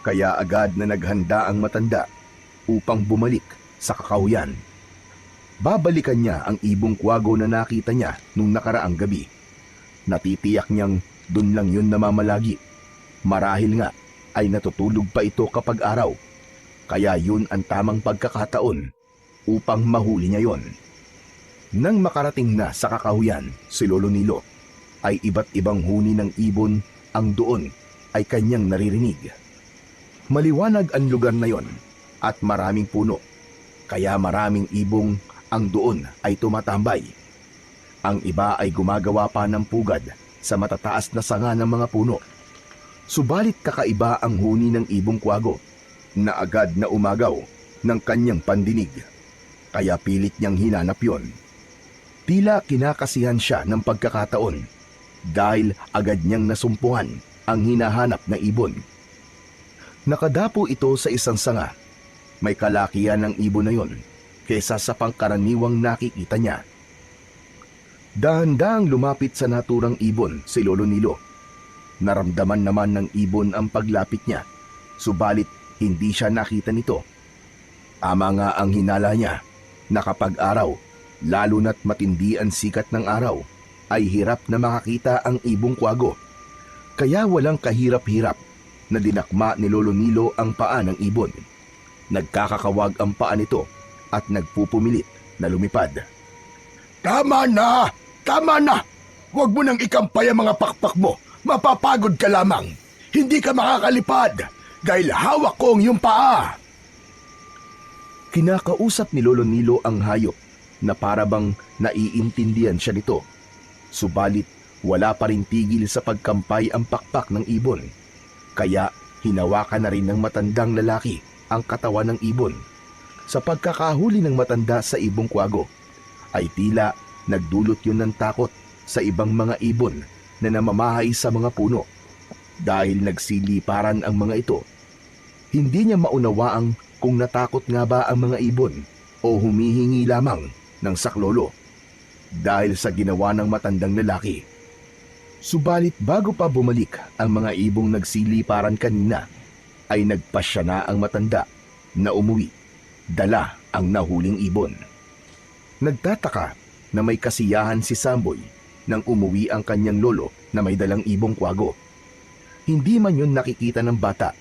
kaya agad na naghanda ang matanda upang bumalik sa kakahuyan. Babalikan niya ang ibong kwago na nakita niya nung nakaraang gabi. Natitiyak niyang dun lang yun namamalagi. Marahil nga ay natutulog pa ito kapag araw. Kaya yun ang tamang pagkakataon upang mahuli niya yon. Nang makarating na sa kakahuyan si Lolo Nilo, ay iba't ibang huni ng ibon ang doon ay kanyang naririnig. Maliwanag ang lugar na yon at maraming puno, kaya maraming ibong ang doon ay tumatambay. Ang iba ay gumagawa pa ng pugad sa matataas na sanga ng mga puno. Subalit kakaiba ang huni ng ibong kwago na agad na umagaw ng kanyang pandinig. Kaya pilit niyang hinanap yon. Tila kinakasihan siya ng pagkakataon dahil agad niyang nasumpungan ang hinahanap na ibon. Nakadapo ito sa isang sanga. May kalakihan ng ibon na yon kesa sa pangkaraniwang nakikita niya. Dahan-dahang lumapit sa naturang ibon si Lolo Nilo. Naramdaman naman ng ibon ang paglapit niya, subalit hindi siya nakita nito. Tama nga ang hinala niya na kapag araw, lalo na't matindi ang sikat ng araw, ay hirap na makakita ang ibong kwago. Kaya walang kahirap-hirap na dinakma ni Lolo Nilo ang paa ng ibon. Nagkakakawag ang paa nito at nagpupumilit na lumipad. Tama na! Tama na! Huwag mo nang ikampay ang mga pakpak mo. Mapapagod ka lamang. Hindi ka makakalipad dahil hawak ko ang iyong paa. Kinakausap ni Lolo Nilo ang hayop na parabang naiintindihan siya nito. Subalit wala pa rin tigil sa pagkampay ang pakpak ng ibon. Kaya hinawakan na rin ng matandang lalaki ang katawan ng ibon. Sa pagkakahuli ng matanda sa ibong kwago, ay tila nagdulot yun ng takot sa ibang mga ibon na namamahay sa mga puno. Dahil nagsiliparan ang mga ito, hindi niya maunawaang kung natakot nga ba ang mga ibon o humihingi lamang ng saklolo dahil sa ginawa ng matandang lalaki. Subalit bago pa bumalik ang mga ibong nagsiliparan kanina, ay nagpasya na ang matanda na umuwi, dala ang nahuling ibon. Nagtataka na may kasiyahan si Samboy nang umuwi ang kanyang lolo na may dalang ibong kwago. Hindi man yun nakikita ng bata,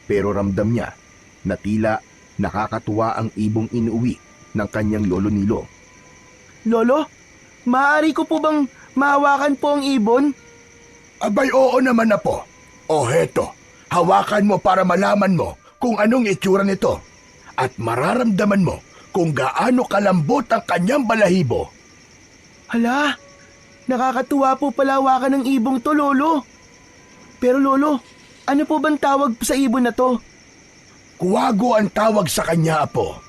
pero ramdam niya na tila nakakatuwa ang ibong inuwi ng kanyang lolo Nilo. Lolo, maaari ko po bang mahawakan po ang ibon? Abay, oo naman, Apo. O heto, hawakan mo para malaman mo kung anong itsura nito at mararamdaman mo kung gaano kalambot ang kanyang balahibo. Hala, nakakatuwa po pala hawakan ng ibong to, Lolo. Pero Lolo, ano po bang tawag sa ibon na to? Kuwago ang tawag sa kanya, Apo.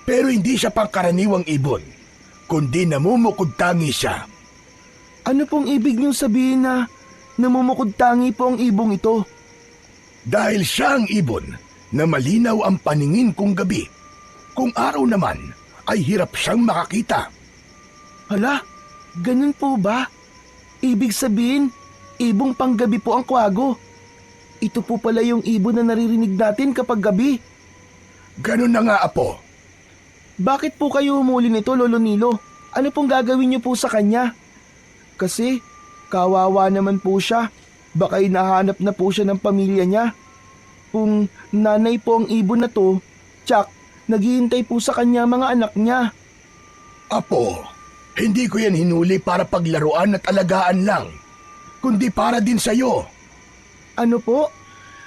Pero hindi siya pangkaraniwang ibon, kundi namumukod-tangi siya. Ano pong ibig niyong sabihin na namumukod-tangi po ang ibong ito? Dahil siya ang ibon na malinaw ang paningin kung gabi. Kung araw naman, ay hirap siyang makakita. Hala, ganun po ba? Ibig sabihin, ibong panggabi po ang kwago. Ito po pala yung ibon na naririnig natin kapag gabi. Ganun na nga, Apo. Bakit po kayo humuli nito, Lolo Nilo? Ano pong gagawin niyo po sa kanya? Kasi, kawawa naman po siya. Baka hinahanap na po siya ng pamilya niya. Kung nanay po ang ibon na to, tsak, naghihintay po sa kanya mga anak niya. Apo, hindi ko yan hinuli para paglaruan at alagaan lang, kundi para din sa'yo. Ano po?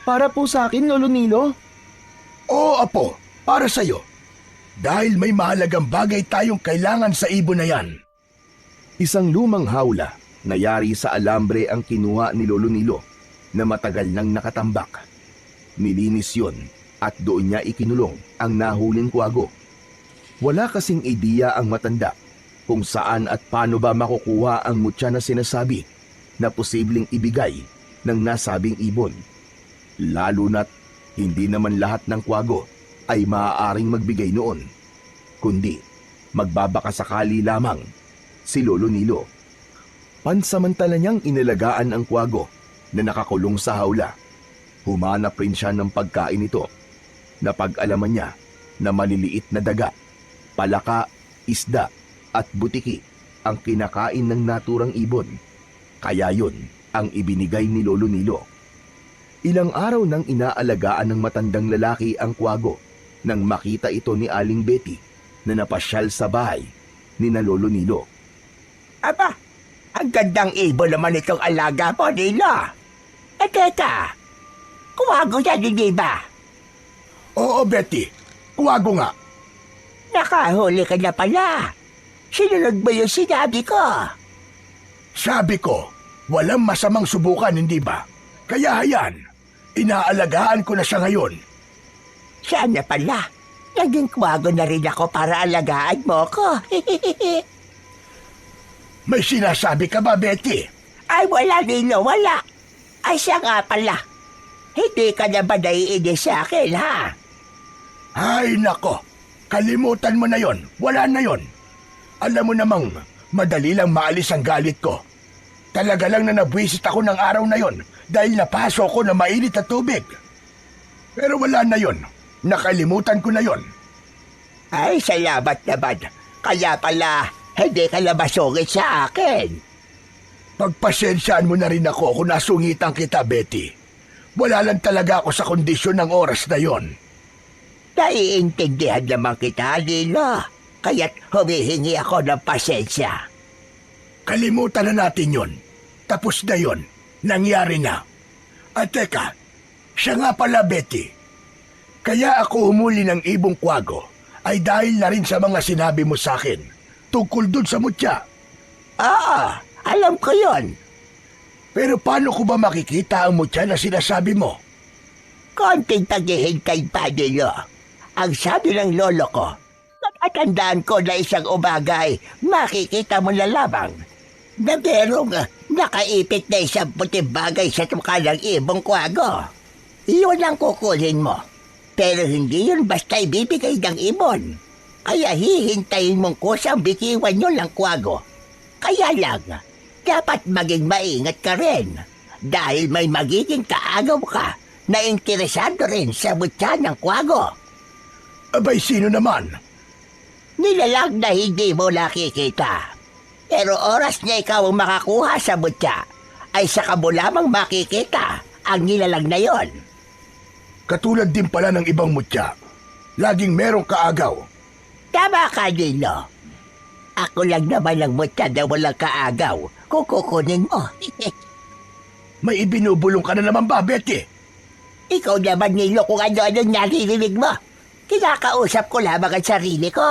Para po sa akin, Lolo Nilo? Oo, Apo, para sa'yo. Dahil may mahalagang bagay tayong kailangan sa ibon na yan. Isang lumang hawla na yari sa alambre ang kinuha ni Lolo Nilo na matagal nang nakatambak. Nilinis yon at doon niya ikinulong ang nahuling kwago. Wala kasing ideya ang matanda kung saan at paano ba makukuha ang mutya na sinasabi na posibleng ibigay ng nasabing ibon. Lalo na't hindi naman lahat ng kwago ay maaaring magbigay noon, kundi magbabakasakali lamang si Lolo Nilo. Pansamantala niyang inalagaan ang kwago na nakakulong sa hawla. Humanap rin siya ng pagkain nito. Napag-alaman niya na maliliit na daga, palaka, isda at butiki ang kinakain ng naturang ibon. Kaya yun ang ibinigay ni Lolo Nilo. Ilang araw nang inaalagaan ng matandang lalaki ang kwago nang makita ito ni Aling Betty na napasyal sa bahay ni na Lolo Nilo. Aba, ang gandang ibon naman itong alaga po, Nilo. Teka, kuwago yan, hindi ba? Oo, Betty, kuwago nga. Nakahuli ka na pala. Sinunod mo yung sinabi ko. Sabi ko, walang masamang subukan, hindi ba? Kaya hayan, inaalagaan ko na siya ngayon. Sana pala. Naging kuwago na rin ako para alagaan mo ko. May sinasabi ka ba, Betty? Ay, wala, Nilo, wala. Ay, siya nga pala. Hindi ka na ba naiinis sa akin, ha? Ay, nako. Kalimutan mo na yon. Wala na yon. Alam mo namang, madali lang maalis ang galit ko. Talaga lang na nabwisit ako ng araw na yon dahil napaso ko na mainit na tubig. Pero wala na yon. Nakalimutan ko na yon. Ay, salamat naman. Kaya pala, hindi ka na masungit sa akin. Pagpasensyaan mo na rin ako kung nasungitan kita, Betty. Wala lang talaga ako sa kondisyon ng oras na yon. Naiintindihan naman kita, Nilo. Kaya't humihingi ako ng pasensya. Kalimutan na natin yon. Tapos na yon. Nangyari na. At teka, siya nga pala, Betty. Kaya ako humuli ng ibong kwago ay dahil na rin sa mga sinabi mo sa akin tungkol dun sa mutya. Alam ko yon. Pero paano ko ba makikita ang mutya na sinasabi mo? Konting paghihintay pa, Nilo. Ang sabi ng lolo ko, natatandaan ko na isang umagay, makikita mo na lamang na merong nakaipit na isang puting bagay sa tuka ng ibong kwago. Iyon ang kukunin mo. Pero hindi yun basta ibibigay ng ibon. Kaya hihintayin mong kusang bitiwan nyo ng kwago. Kaya lang, dapat maging maingat ka rin dahil may magiging kaagaw ka na interesado rin sa mutya ng kwago. Abay, sino naman? Nilalang na hindi mo nakikita. Pero oras niya ikaw ang makakuha sa mutya, ay saka mo lamang makikita ang nilalang na yon. Katulad din pala ng ibang mutya. Laging merong kaagaw. Tama ka, Nilo. Ako lang naman ang mutya na walang kaagaw kung kukunin mo. May ibinubulong ka na naman ba, Betty? Ikaw naman, Nilo, kung ano-anong naririnig mo. Kinakausap ko lamang ang sarili ko.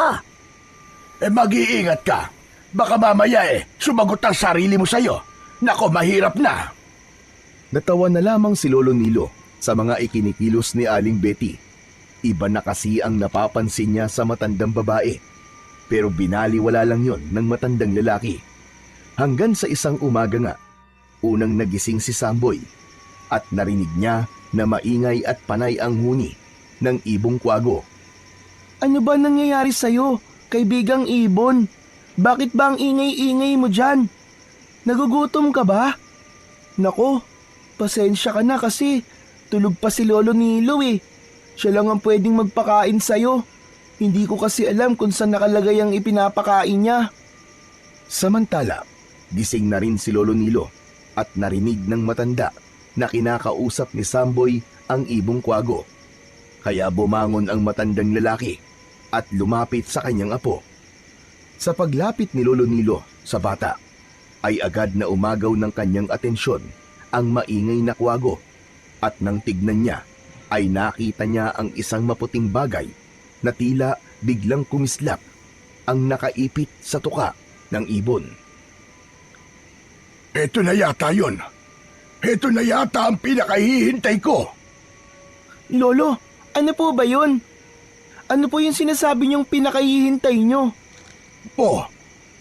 Mag-iingat ka. Baka mamaya sumagot ang sarili mo sa'yo. Nako, mahirap na. Natawa na lamang si Lolo Nilo sa mga ikinikilos ni Aling Betty. Iba na kasi ang napapansin niya sa matandang babae. Pero binaliwala lang yon ng matandang lalaki. Hanggang sa isang umaga nga, unang nagising si Samboy at narinig niya na maingay at panay ang huni ng ibong kwago. Ano ba nangyayari sa'yo, kaibigang ibon? Bakit ba ang ingay-ingay mo dyan? Nagugutom ka ba? Nako, pasensya ka na kasi tulog pa si Lolo Nilo eh. Siya lang ang pwedeng magpakain sa'yo. Hindi ko kasi alam kung saan nakalagay ang ipinapakain niya. Samantala, gising na rin si Lolo Nilo at narinig ng matanda na kinakausap ni Samboy ang ibong kwago. Kaya bumangon ang matandang lalaki at lumapit sa kanyang apo. Sa paglapit ni Lolo Nilo sa bata, ay agad na umagaw ng kanyang atensyon ang maingay na kwago at nang tignan niya ay nakita niya ang isang maputing bagay na tila biglang kumislap ang nakaipit sa tuka ng ibon. Ito na yata yun. Ito na yata ang pinakahihintay ko. Lolo, ano po ba yun? Ano po yung sinasabi niyong pinakahihintay niyo? Oh,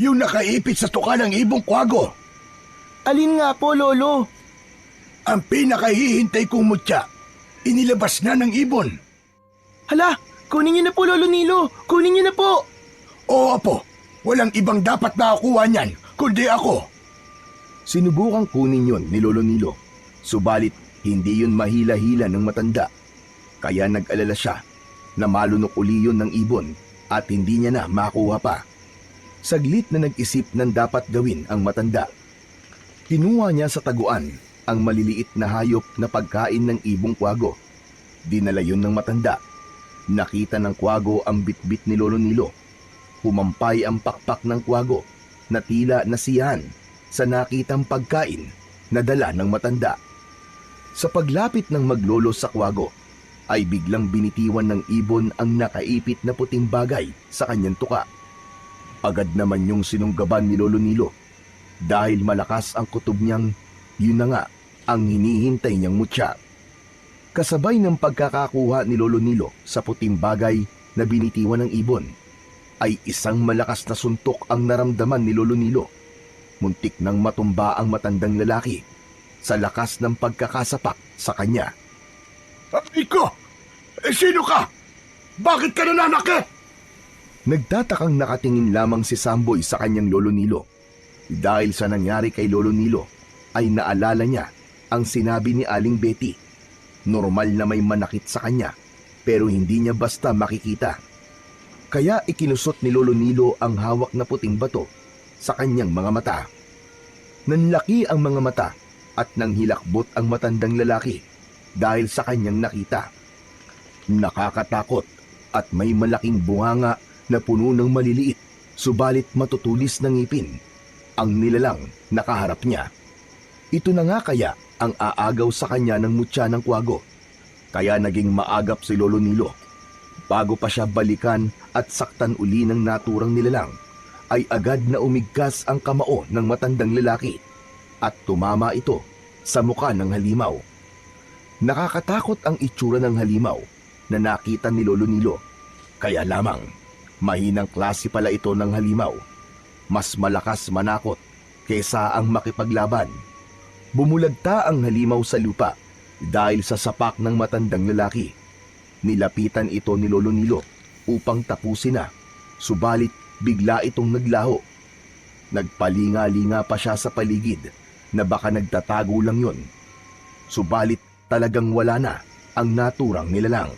yung nakaipit sa tuka ng ibong kwago. Alin nga po, Lolo? Ang pinakahihintay kong mutya. Inilabas na ng ibon. Hala, kunin niyo na po, Lolo Nilo. Kunin niyo na po. Oo, Apo. Walang ibang dapat makakuha niyan, kundi ako. Sinubukang kunin yon ni Lolo Nilo, subalit hindi yun mahila-hila ng matanda. Kaya nag-alala siya na malunok uli yun ng ibon at hindi niya na makuha pa. Saglit na nag-isip ng dapat gawin ang matanda. Kinuha niya sa taguan ang maliliit na hayop na pagkain ng ibong kwago. Dinala yun ng matanda. Nakita ng kwago ang bitbit ni Lolo Nilo. Humampay ang pakpak ng kwago na tila nasiyahan sa nakitang pagkain na dala ng matanda. Sa paglapit ng maglolo sa kwago, ay biglang binitiwan ng ibon ang nakaipit na puting bagay sa kanyang tuka. Agad naman yung sinunggaban ni Lolo Nilo dahil malakas ang kutob niyang yun na nga ang hinihintay niyang mutya. Kasabay ng pagkakakuha ni Lolo Nilo sa puting bagay na binitiwan ng ibon, ay isang malakas na suntok ang naramdaman ni Lolo Nilo. Muntik nang matumba ang matandang lalaki sa lakas ng pagkakasapak sa kanya. Iko! Sino ka? Bakit ka nananakit? Nagtatakang nakatingin lamang si Samboy sa kanyang Lolo Nilo. Dahil sa nangyari kay Lolo Nilo, ay naalala niya ang sinabi ni Aling Betty. Normal na may manakit sa kanya, pero hindi niya basta makikita. Kaya ikinusot ni Lolo Nilo ang hawak na puting bato sa kanyang mga mata. Nanlaki ang mga mata at nang hilakbot ang matandang lalaki dahil sa kanyang nakita. Nakakatakot at may malaking bunganga na puno ng maliliit subalit matutulis na ngipin ang nilalang nakaharap niya. Ito na nga kaya ang aagaw sa kanya ng mutya ng kwago. Kaya naging maagap si Lolo Nilo. Bago pa siya balikan at saktan uli ng naturang nilalang, ay agad na umigkas ang kamao ng matandang lalaki at tumama ito sa muka ng halimaw. Nakakatakot ang itsura ng halimaw na nakita ni Lolo Nilo. Kaya lamang, mahinang klase pala ito ng halimaw. Mas malakas manakot kesa ang makipaglaban. Bumulagta ang halimaw sa lupa dahil sa sapak ng matandang lalaki. Nilapitan ito ni Lolo Nilo upang tapusin na, subalit bigla itong naglaho. Nagpalinga-linga pa siya sa paligid na baka nagtatago lang yon. Subalit talagang wala na ang naturang nilalang.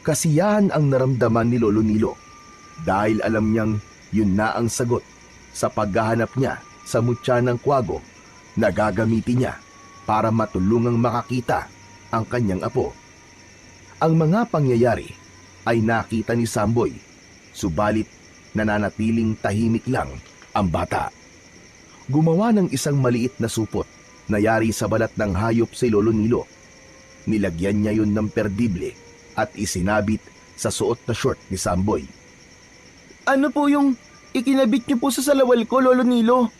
Kasiyahan ang naramdaman ni Lolo Nilo dahil alam niyang yun na ang sagot sa paghahanap niya sa mutya ng kwago na gagamitin niya para matulungang makakita ang kanyang apo. Ang mga pangyayari ay nakita ni Samboy, subalit nananatiling tahimik lang ang bata. Gumawa ng isang maliit na supot na yari sa balat ng hayop si Lolo Nilo. Nilagyan niya yun ng perdible at isinabit sa suot na short ni Samboy. Ano po yung ikinabit niyo po sa salawal ko, Lolo Nilo?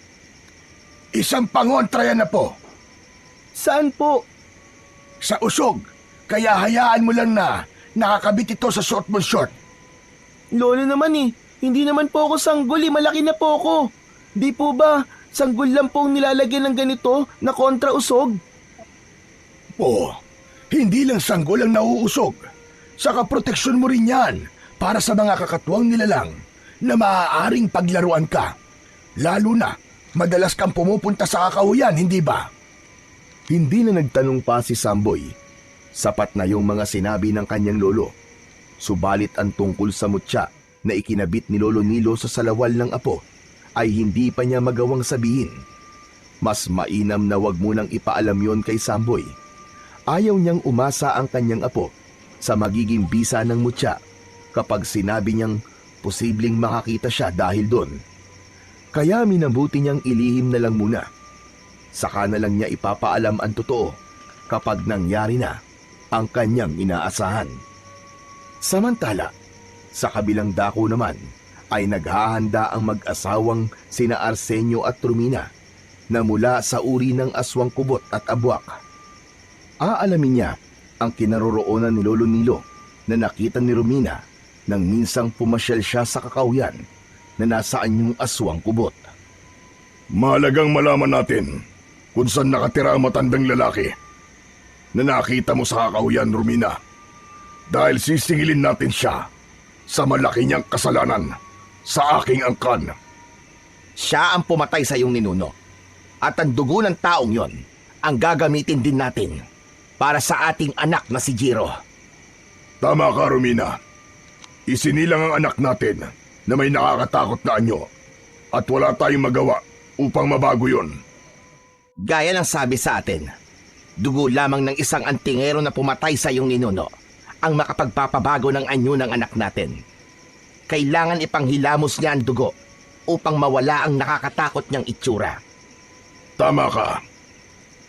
Isang pangontra yan na po. Saan po? Sa usog. Kaya hayaan mo lang na nakakabit ito sa suot mong short. Lolo naman hindi naman po ako sanggol malaki na po ako. Di po ba, sanggol lang po ang nilalagyan ng ganito na kontra usog? Oo, hindi lang sanggol ang nauusog. Saka proteksyon mo rin yan para sa mga kakatuwang nilalang na maaaring paglaruan ka. Lalo na, madalas kang pumupunta sa kakahuyan, hindi ba? Hindi na nagtanong pa si Samboy. Sapat na yung mga sinabi ng kanyang lolo. Subalit ang tungkol sa mutya na ikinabit ni Lolo Nilo sa salawal ng apo ay hindi pa niya magawang sabihin. Mas mainam na wag munang ipaalam yon kay Samboy. Ayaw niyang umasa ang kanyang apo sa magiging bisa ng mutya kapag sinabi niyang posibleng makakita siya dahil doon. Kaya minabuti niyang ilihim na lang muna. Saka na lang niya ipapaalam ang totoo kapag nangyari na ang kanyang inaasahan. Samantala, sa kabilang dako naman ay naghahanda ang mag-asawang sina Arsenio at Romina na mula sa uri ng aswang kubot at abwak. Aalamin niya ang kinaroroonan ni Lolo Nilo na nakita ni Romina nang minsang pumasyal siya sa kakahuyan na nasaan yung aswang kubot. Mahalagang malaman natin kung saan nakatira ang matandang lalaki na nakita mo sa kakahuyan, Romina. Dahil sisingilin natin siya sa malaki niyang kasalanan sa aking angkan. Siya ang pumatay sa iyong ninuno. At ang dugo ng taong yon ang gagamitin din natin para sa ating anak na si Jiro. Tama ka, Romina. Isinilang ang anak natin na may nakakatakot na anyo at wala tayong magawa upang mabago yon. Gaya ng sabi sa atin, dugo lamang ng isang antingero na pumatay sa iyong ninuno ang makapagpapabago ng anyo ng anak natin. Kailangan ipanghilamos niya ang dugo upang mawala ang nakakatakot niyang itsura. Tama ka.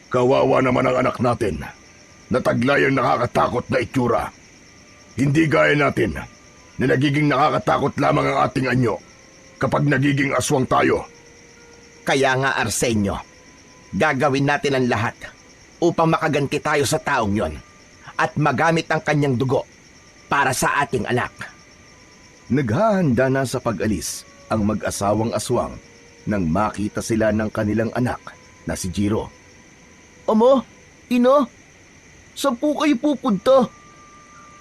Kawawa naman ang anak natin na taglay ang nakakatakot na itsura. Hindi gaya natin na nagiging nakakatakot lamang ang ating anyo kapag nagiging aswang tayo. Kaya nga, Arsenio, gagawin natin ang lahat upang makaganti tayo sa taong yon at magamit ang kanyang dugo para sa ating anak. Naghahanda na sa pag-alis ang mag-asawang aswang nang makita sila ng kanilang anak na si Jiro. Ama, ina, saan po kayo pupunta?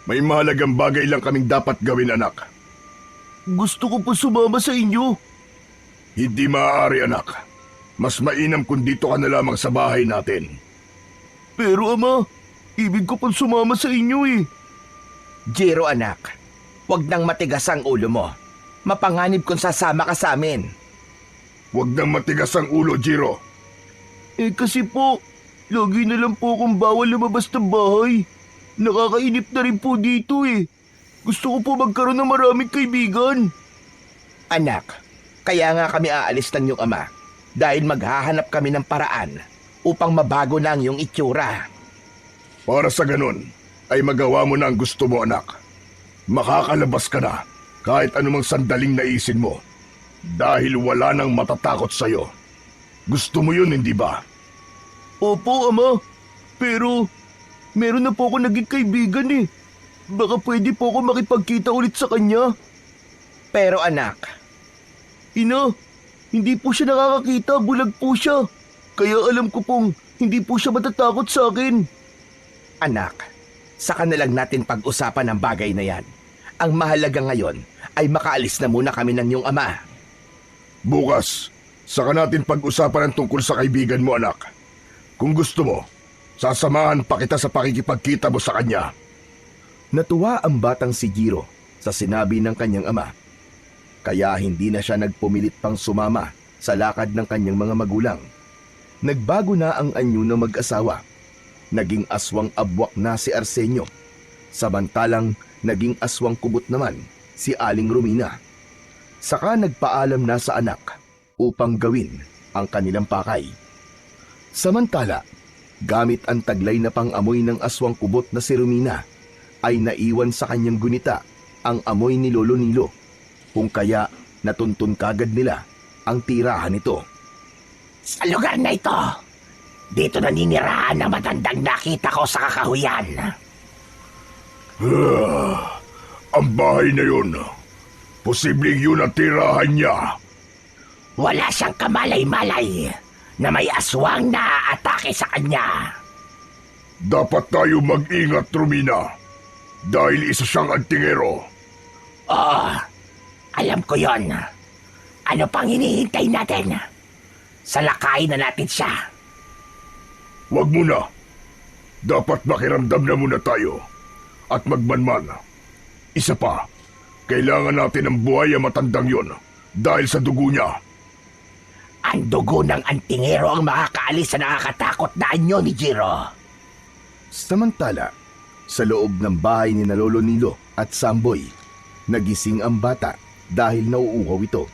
May mahalagang bagay lang kaming dapat gawin, anak. Gusto ko po sumama sa inyo. Hindi maaari, anak. Mas mainam kung dito ka na lamang sa bahay natin. Pero ama, ibig ko pong sumama sa inyo eh. Jiro, anak, huwag nang matigas ang ulo mo. Mapanganib kung sasama ka sa amin. Huwag nang matigas ang ulo, Jiro. Kasi po, lagi na lang po akong bawal lumabas ng bahay. Nakakainip na rin po dito eh. Gusto ko po magkaroon ng maraming kaibigan. Anak, kaya nga kami aalis ng iyong ama dahil maghahanap kami ng paraan upang mabago na ang iyong itsura. Para sa ganun, ay magawa mo na ang gusto mo, anak. Makakalabas ka na kahit anumang sandaling naisin mo dahil wala nang matatakot sa'yo. Gusto mo yun, hindi ba? Opo, ama. Pero, meron na po ako naging kaibigan eh. Baka pwede po ako makipagkita ulit sa kanya. Pero anak, Ina, hindi po siya nakakakita, bulag po siya. Kaya alam ko pong hindi po siya matatakot sa akin. anak, saka na lang natin pag-usapan ang bagay na yan. Ang mahalaga ngayon ay makaalis na muna kami ng iyong ama. Bukas, Saka natin pag-usapan ang tungkol sa kaibigan mo, anak. Kung gusto mo, sasamahan pa kita sa pakikipagkita mo sa kanya. Natuwa ang batang si Jiro sa sinabi ng kanyang ama. Kaya hindi na siya nagpumilit pang sumama sa lakad ng kanyang mga magulang. Nagbago na ang anyo ng mag-asawa. Naging aswang abwak na si Arsenio. Samantalang naging aswang kubot naman si Aling Romina. Saka nagpaalam na sa anak upang gawin ang kanilang pakay. Samantala, gamit ang taglay na pang-amoy ng aswang kubot na si Romina, ay naiwan sa kanyang gunita ang amoy ni Lolo Nilo, kung kaya natuntun kagad nila ang tirahan nito. Sa lugar na ito, dito naninirahan ang matandang nakita ko sa kakahuyan. Ang bahay na yun, posibleng yun ang tirahan niya. Wala siyang kamalay-malay na may aswang na aatake sa kanya. Dapat tayo mag-ingat, Romina, dahil isa siyang antingero. Oo, alam ko yon. Ano pang hinihintay natin? Salakayin na natin siya. Huwag muna. Dapat makiramdam na muna tayo at magmanman. Isa pa, kailangan natin ng buhay ang matandang yon dahil sa dugo niya. Ang dugo ng antingero ang makakaalis sa nakakatakot na anyo ni Jiro. Samantala, sa loob ng bahay ni Lolo Nilo at Samboy, nagising ang bata dahil nauuhaw ito.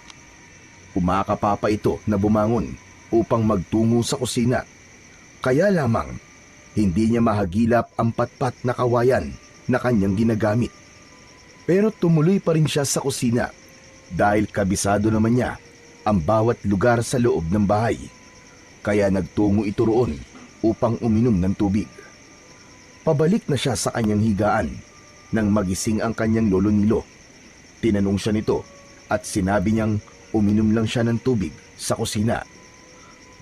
Kumakapapa ito na bumangon upang magtungo sa kusina. Kaya lamang, hindi niya mahagilap ang patpat na kawayan na kanyang ginagamit. Pero tumuloy pa rin siya sa kusina dahil kabisado naman niya ang bawat lugar sa loob ng bahay. Kaya nagtungo ito roon upang uminom ng tubig. Pabalik na siya sa kanyang higaan nang magising ang kanyang Lolo Nilo. Tinanong siya nito at sinabi niyang uminom lang siya ng tubig sa kusina.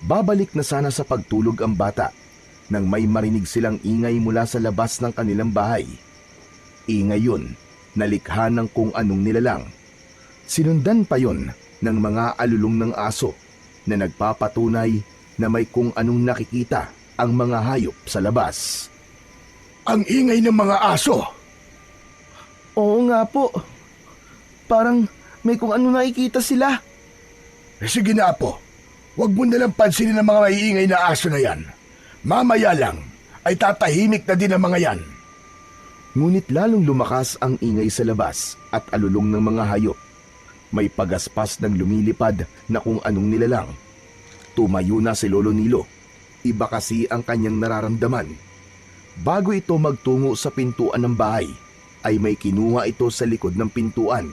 Babalik na sana sa pagtulog ang bata nang may marinig silang ingay mula sa labas ng kanilang bahay. Ingay yun na likha ng kung anong nilalang. Sinundan pa yon ng mga alulong ng aso na nagpapatunay na may kung anong nakikita ang mga hayop sa labas. Ang ingay ng mga aso. Oo nga po. Parang may kung ano nakikita sila. Sige na, Apo. Huwag mo nalang pansinin ang mga maiingay na aso na yan. Mamaya lang ay tatahimik na din ang mga yan. Ngunit lalong lumakas ang ingay sa labas at alulong ng mga hayop. May pagaspas ng lumilipad na kung anong nilalang. Tumayo na si Lolo Nilo. Iba kasi ang kanyang nararamdaman. Bago ito magtungo sa pintuan ng bahay, ay may kinuha ito sa likod ng pintuan.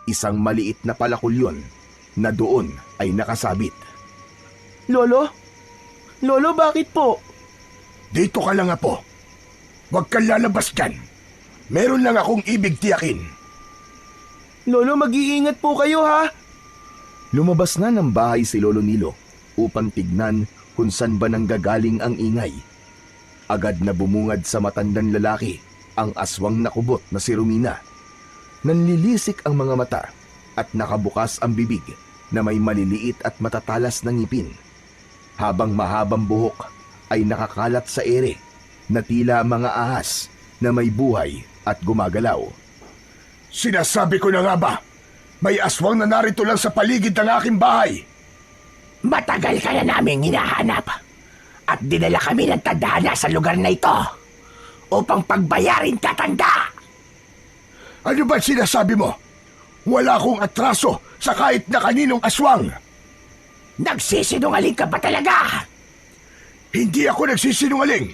Isang maliit na palakulyon na doon ay nakasabit. Lolo? Lolo, bakit po? Dito ka lang, Apo. Huwag kang lalabas dyan. Meron lang akong ibig tiyakin. Lolo, mag-iingat po kayo ha. Lumabas na ng bahay si Lolo Nilo upang tignan kung saan ba nanggagaling ang ingay. Agad na bumungad sa matandang lalaki ang aswang nakubot na si Romina. Nanlilisik ang mga mata at nakabukas ang bibig na may maliliit at matatalas na ngipin. Habang mahabang buhok ay nakakalat sa ere na tila mga ahas na may buhay at gumagalaw. Sinasabi ko na nga ba, may aswang na narito lang sa paligid ng aking bahay. Matagal ka na naming hinahanap at dinala kami ng tadhana sa lugar na ito upang pagbayarin ka, tanda. Ano ba sinasabi mo? Wala akong atraso sa kahit na kaninong aswang. Nagsisinungaling ka ba talaga? Hindi ako nagsisinungaling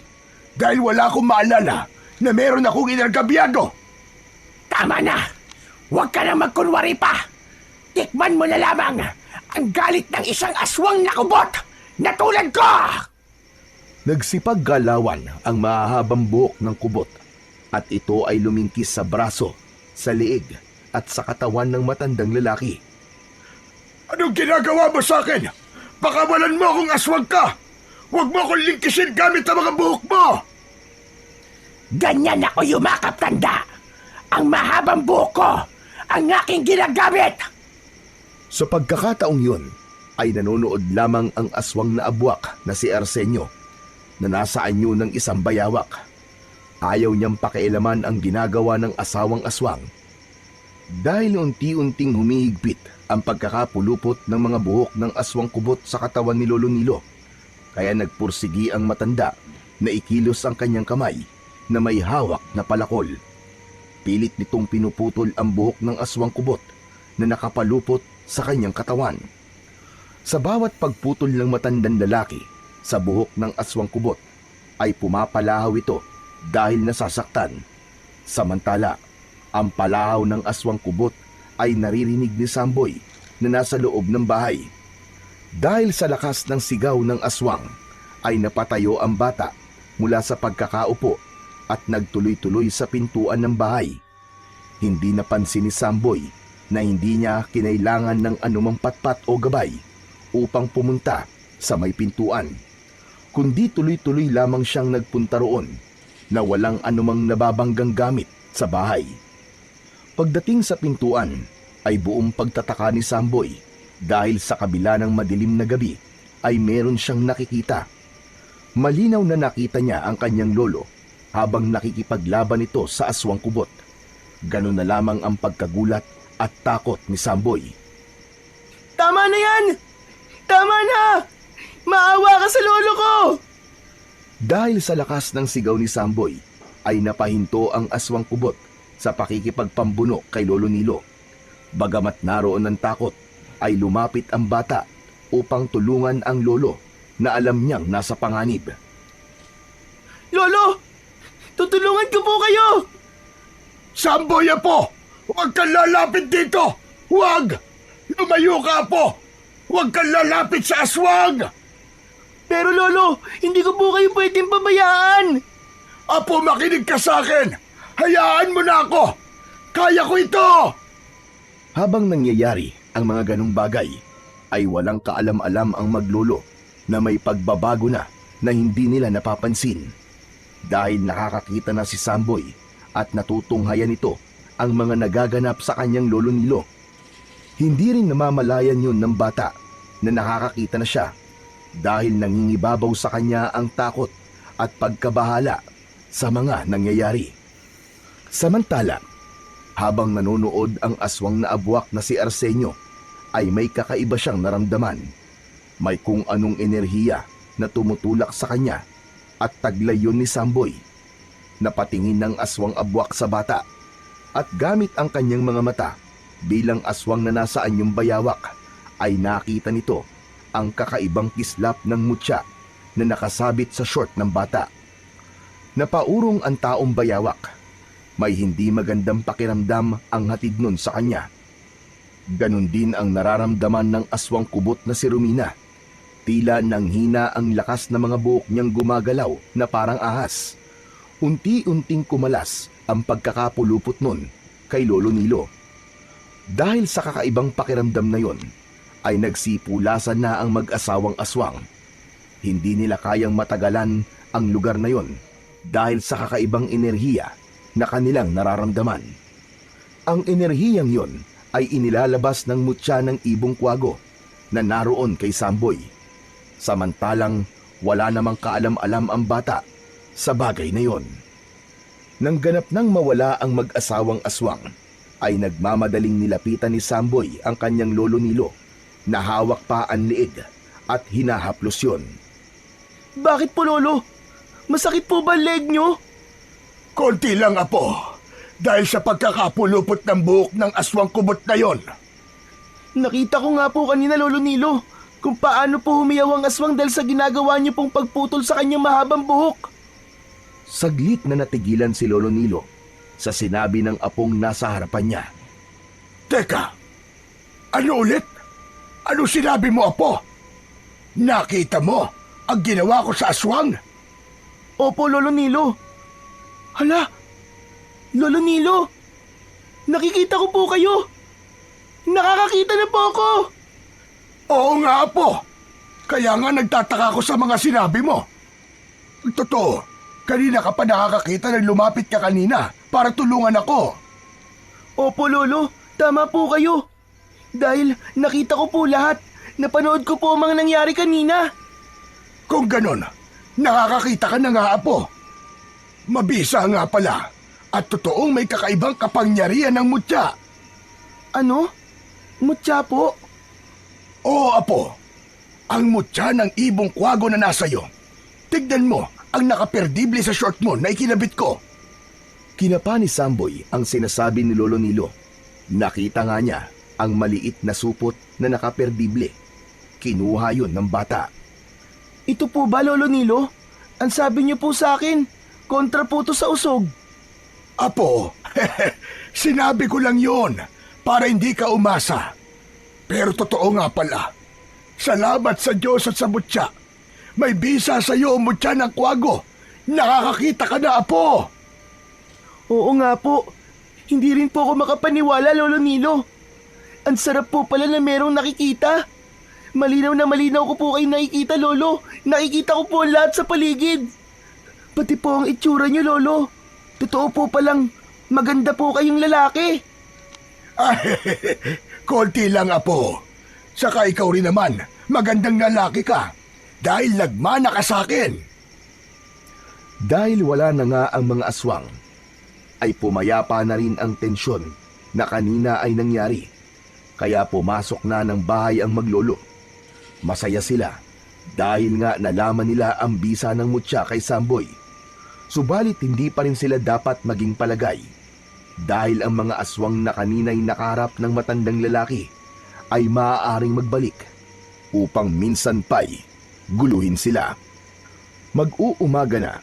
dahil wala akong maalala na meron akong inargabyado. Tama na! Huwag ka na magkunwari pa! Tikman mo na lamang ang galit ng isang aswang nakubot na tulad ko! Nagsipaggalawan ang mahahabang buhok ng kubot at ito ay lumingkis sa braso, sa liig at sa katawan ng matandang lalaki. Anong ginagawa mo sa akin? Pakawalan mo akong aswang ka! Huwag mo akong lingkisin gamit ang mga buhok mo! Ganyan ako yumakap, tanda! Ang mahabang buhok ko ang aking ginagamit! Sa pagkakataong yun, ay nanonood lamang ang aswang na abwak na si Arsenio na nasa anyo ng isang bayawak. Ayaw niyang pakialaman ang ginagawa ng asawang aswang. Dahil unti-unting humihigpit ang pagkakapulupot ng mga buhok ng aswang kubot sa katawan ni Lolo Nilo, kaya nagpursigi ang matanda na ikilos ang kanyang kamay na may hawak na palakol. Pilit nitong pinuputol ang buhok ng aswang kubot na nakapalupot sa kanyang katawan. Sa bawat pagputol ng matandang lalaki sa buhok ng aswang kubot ay pumapalahaw ito dahil nasasaktan. Samantala, ang palahaw ng aswang kubot ay naririnig ni Samboy na nasa loob ng bahay. Dahil sa lakas ng sigaw ng aswang ay napatayo ang bata mula sa pagkakaupo at nagtuloy-tuloy sa pintuan ng bahay. Hindi napansin ni Samboy na hindi niya kinailangan ng anumang patpat o gabay upang pumunta sa may pintuan, kundi tuloy-tuloy lamang siyang nagpunta roon na walang anumang nababanggang gamit sa bahay. Pagdating sa pintuan ay buong pagtataka ni Samboy dahil sa kabila ng madilim na gabi ay meron siyang nakikita. Malinaw na nakita niya ang kanyang lolo habang nakikipaglaban ito sa aswang kubot. Ganun na lamang ang pagkagulat at takot ni Samboy. Tama na yan! Tama na! Maawa ka sa lolo ko! Dahil sa lakas ng sigaw ni Samboy ay napahinto ang aswang kubot sa pakikipagpambuno kay Lolo Nilo. Bagamat naroon ng takot ay lumapit ang bata upang tulungan ang lolo na alam niyang nasa panganib. Lolo! Tutulungan ko po kayo! Samboy, Apo! Huwag kang lalapit dito! Huwag! Lumayo ka, Apo! Huwag kang lalapit sa aswang! Pero lolo, hindi ko po kayo pwedeng pabayaan! Apo, makinig ka sa akin! Hayaan mo na ako! Kaya ko ito! Habang nangyayari ang mga ganong bagay, ay walang kaalam-alam ang maglolo na may pagbabago na hindi nila napapansin. Dahil nakakakita na si Samboy at natutunghayan ito ang mga nagaganap sa kanyang Lolo Nilo. Hindi rin namamalayan yun ng bata na nakakakita na siya dahil nangingibabaw sa kanya ang takot at pagkabahala sa mga nangyayari. Samantala, habang nanonood ang aswang na abwak na si Arsenio, ay may kakaiba siyang naramdaman. May kung anong enerhiya na tumutulak sa kanya at taglay yun ni Samboy. Napatingin ng aswang abwak sa bata at gamit ang kanyang mga mata bilang aswang na nasa anyong bayawak ay nakita nito ang kakaibang kislap ng mutya na nakasabit sa short ng bata. Napaurong ang taong bayawak. May hindi magandang pakiramdam ang hatid nun sa kanya. Ganon din ang nararamdaman ng aswang kubot na si Romina. Tila nanghina ang lakas ng mga buhok niyang gumagalaw na parang ahas. Unti-unting kumalas ang pagkakapulupot nun kay Lolo Nilo. Dahil sa kakaibang pakiramdam na yon, ay nagsipulasan na ang mag-asawang aswang. Hindi nila kayang matagalan ang lugar na yon dahil sa kakaibang enerhiya na kanilang nararamdaman. Ang enerhiyang yon ay inilalabas ng mutya ng ibong kwago na naroon kay Samboy. Samantalang wala namang kaalam-alam ang bata sa bagay na yon. Nang ganap nang mawala ang mag-asawang aswang, ay nagmamadaling nilapitan ni Samboy ang kanyang Lolo Nilo na hawak pa ang liig at hinahaplos yun. Bakit po, lolo? Masakit po ba ang leg nyo? Konti lang, Apo. Dahil sa pagkakapulupot ng buhok ng aswang kubot na yon. Nakita ko nga po kanina, Lolo Nilo, kung paano po humiyaw ang aswang dahil sa ginagawa niyo pong pagputol sa kanyang mahabang buhok. Saglit na natigilan si Lolo Nilo sa sinabi ng apong nasa harapan niya. Teka, ano ulit? Ano sinabi mo, Apo? Nakita mo ang ginawa ko sa aswang? Opo, Lolo Nilo. Hala, Lolo Nilo, nakikita ko po kayo. Nakakakita na po ako. Oo nga, Apo. Kaya nga nagtataka ko sa mga sinabi mo. Totoo, kanina ka pa nakakakita na lumapit ka kanina para tulungan ako. Opo, Lolo, tama po kayo. Dahil nakita ko po lahat. Napanood ko po ang mga nangyari kanina. Kung ganon, nakakakita ka na nga, Apo. Mabisa nga pala at totoong may kakaibang kapangyarihan ng mutya. Ano? Mutya po? Oo, Apo. Ang mutya ng ibong kwago na nasa iyo. Tignan mo ang nakaperdible sa short mo na ikinabit ko. Kinapa ni Samboy ang sinasabi ni Lolo Nilo. Nakita nga niya ang maliit na supot na nakaperdible. Kinuha yun ng bata. Ito po ba, Lolo Nilo? Ang sabi niyo po sa akin, kontra po to sa usog. Apo, sinabi ko lang yon para hindi ka umasa. Pero totoo nga pala. Salamat sa Diyos at sa mutya. May bisa sa iyo, mutya ng kwago. Nakakakita ka na, Apo. Oo nga po. Hindi rin po ako makapaniwala, Lolo Nilo. Ang sarap po pala na merong nakikita. Malinaw na malinaw ko po kayo nakikita, Lolo. Nakikita ko po ang lahat sa paligid. Pati po ang itsura niyo, Lolo. Totoo po palang maganda po kayong lalaki. Konti lang, Apo. Saka ikaw rin naman, magandang lalaki ka. Dahil nagmana ka sa akin. Dahil wala na nga ang mga aswang, ay pumayapa na rin ang tensyon na kanina ay nangyari. Kaya pumasok na ng bahay ang maglolo. Masaya sila dahil nga nalaman nila ang bisa ng mutya kay Samboy. Subalit hindi pa rin sila dapat maging palagay dahil ang mga aswang na kanina'y nakaharap ng matandang lalaki ay maaaring magbalik upang minsan pa'y guluhin sila. Mag-uumaga na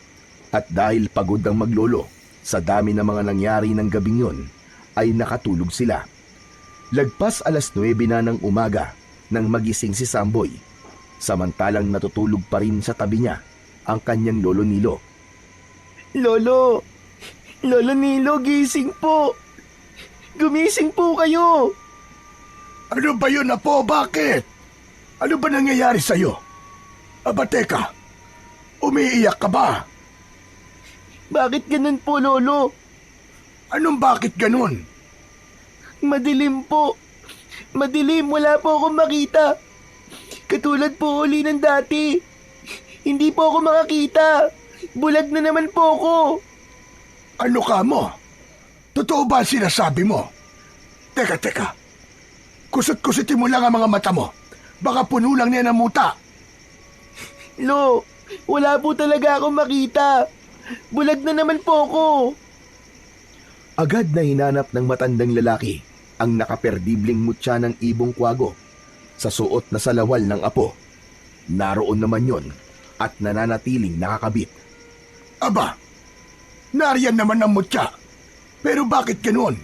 at dahil pagod ang maglolo sa dami ng mga nangyari ng gabing yon ay nakatulog sila. Lagpas 9:00 na ng umaga nang magising si Samboy, samantalang natutulog pa rin sa tabi niya ang kanyang Lolo Nilo. Lolo! Lolo Nilo, gising po! Gumising po kayo! Ano ba yun, Apo? Bakit? Ano ba nangyayari sa'yo? Aba, teka. Umiiyak ka ba? Bakit ganun po, Lolo? Anong bakit ganun? Madilim po. Madilim, wala po akong makita. Katulad po uli ng dati. Hindi po ako makakita. Bulag na naman po ako. Ano ka mo? Totoo ba ang sinasabi mo? Teka. Kusot-kusutin mo lang ang mga mata mo. Baka puno lang niya ng muta. Lo, wala po talaga akong makita. Bulag na naman po ako. Agad na hinanap ng matandang lalaki ang nakaperdibling mutya ng ibong kwago sa suot na salawal ng apo. Naroon naman yon at nananatiling nakakabit. Aba, nariyan naman ang mutya. Pero bakit ganun?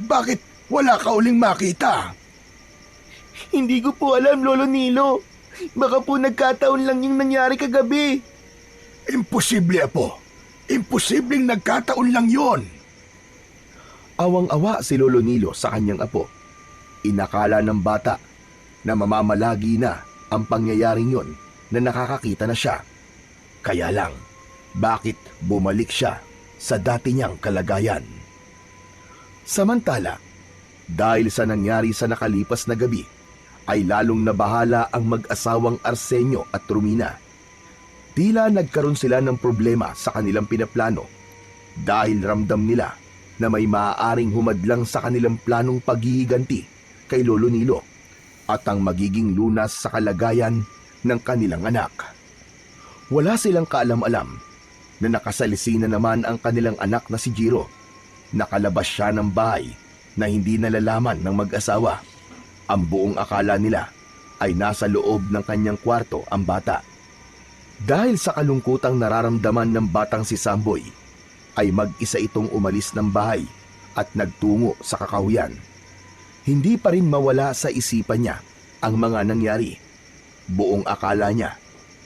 Bakit wala ka uling makita? Hindi ko po alam, Lolo Nilo. Baka po nagkataon lang yung nangyari kagabi. Imposible, Apo. Imposibleng nagkataon lang yon. Awang-awa si Lolo Nilo sa kanyang apo. Inakala ng bata na mamamalagi na ang pangyayaring yon na nakakakita na siya. Kaya lang, bakit bumalik siya sa dati niyang kalagayan? Samantala, dahil sa nangyari sa nakalipas na gabi, ay lalong nabahala ang mag-asawang Arsenio at Romina. Tila nagkaroon sila ng problema sa kanilang pinaplano dahil ramdam nila na may maaaring humadlang sa kanilang planong paghihiganti kay Lolo Nilo at ang magiging lunas sa kalagayan ng kanilang anak. Wala silang kaalam-alam na nakasalisi na naman ang kanilang anak na si Jiro. Nakalabas siya ng bahay na hindi nalalaman ng mag-asawa. Ang buong akala nila ay nasa loob ng kanyang kwarto ang bata. Dahil sa kalungkutang nararamdaman ng batang si Samboy, ay mag-isa itong umalis ng bahay at nagtungo sa kakahuyan. Hindi pa rin mawala sa isipan niya ang mga nangyari. Buong akala niya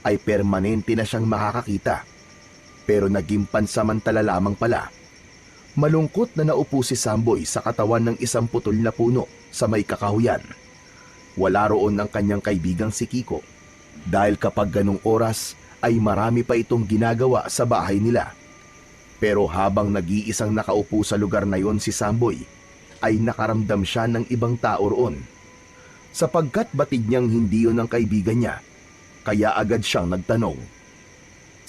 ay permanente na siyang makakakita. Pero naging pansamantala lamang pala. Malungkot na naupo si Samboy sa katawan ng isang putol na puno sa may kakahuyan. Wala roon ang kanyang kaibigang si Kiko dahil kapag ganung oras ay marami pa itong ginagawa sa bahay nila. Pero habang nag-iisang nakaupo sa lugar na yon si Samboy, ay nakaramdam siya ng ibang tao roon. sapagkat batid niyang hindi yun ang kaibigan niya. Kaya agad siyang nagtanong.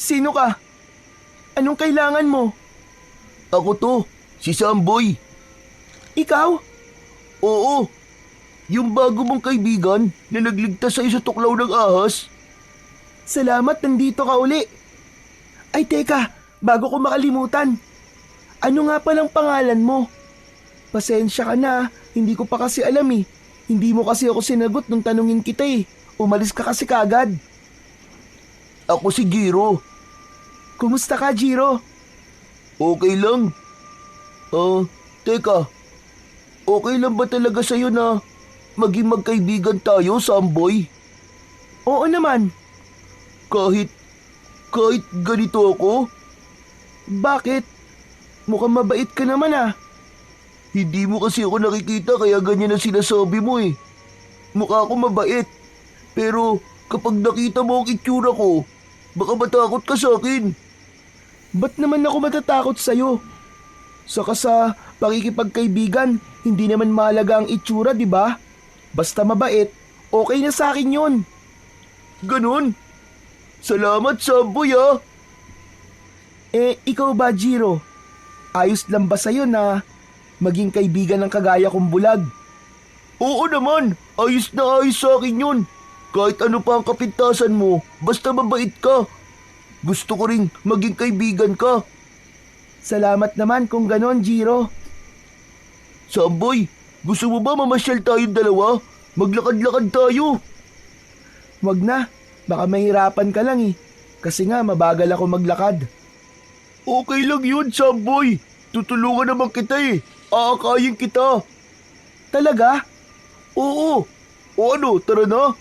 Sino ka? Anong kailangan mo? Ako to, si Samboy. Ikaw? Oo, yung bago mong kaibigan na nagligtas sa'yo sa tuklaw ng ahas. Salamat, nandito ka uli. Ay teka, bago ko makalimutan. Ano nga palang pangalan mo? Pasensya ka na, hindi ko pa kasi alam eh. Hindi mo kasi ako sinagot nung tanungin kita eh. Umalis ka kasi kagad. Ako si Giro. Kumusta ka, Jiro? Okay lang. Teka. Okay lang ba talaga sa'yo na maging magkaibigan tayo, Samboy? Oo naman. Kahit ganito ako? Bakit? Mukhang mabait ka naman ah. Hindi mo kasi ako nakikita kaya ganyan ang sinasabi mo eh. Mukha ako mabait. Pero kapag nakita mo ang itsura ko, baka matakot ka sa akin. Ba't naman ako matatakot sa'yo? Saka sa pakikipagkaibigan, hindi naman mahalaga ang itsura, di ba? Basta mabait, okay na sa akin yun. Ganun? Salamat, Samboy ah. Ikaw ba, Jiro? Ayos lang ba sa'yo na maging kaibigan ng kagaya kong bulag? Oo naman, ayos na ayos sa akin yun. Kahit ano pa ang kapintasan mo, basta mabait ka. Gusto ko ring maging kaibigan ka. Salamat naman kung ganon, Jiro. Samboy, gusto mo ba mamasyal tayong dalawa? Maglakad-lakad tayo. Wag na, baka mahirapan ka lang eh. Kasi nga mabagal ako maglakad. Okay lang yun, Samboy. Tutulungan naman kita eh. Aakayin kita. Talaga? Oo. O ano, tara na.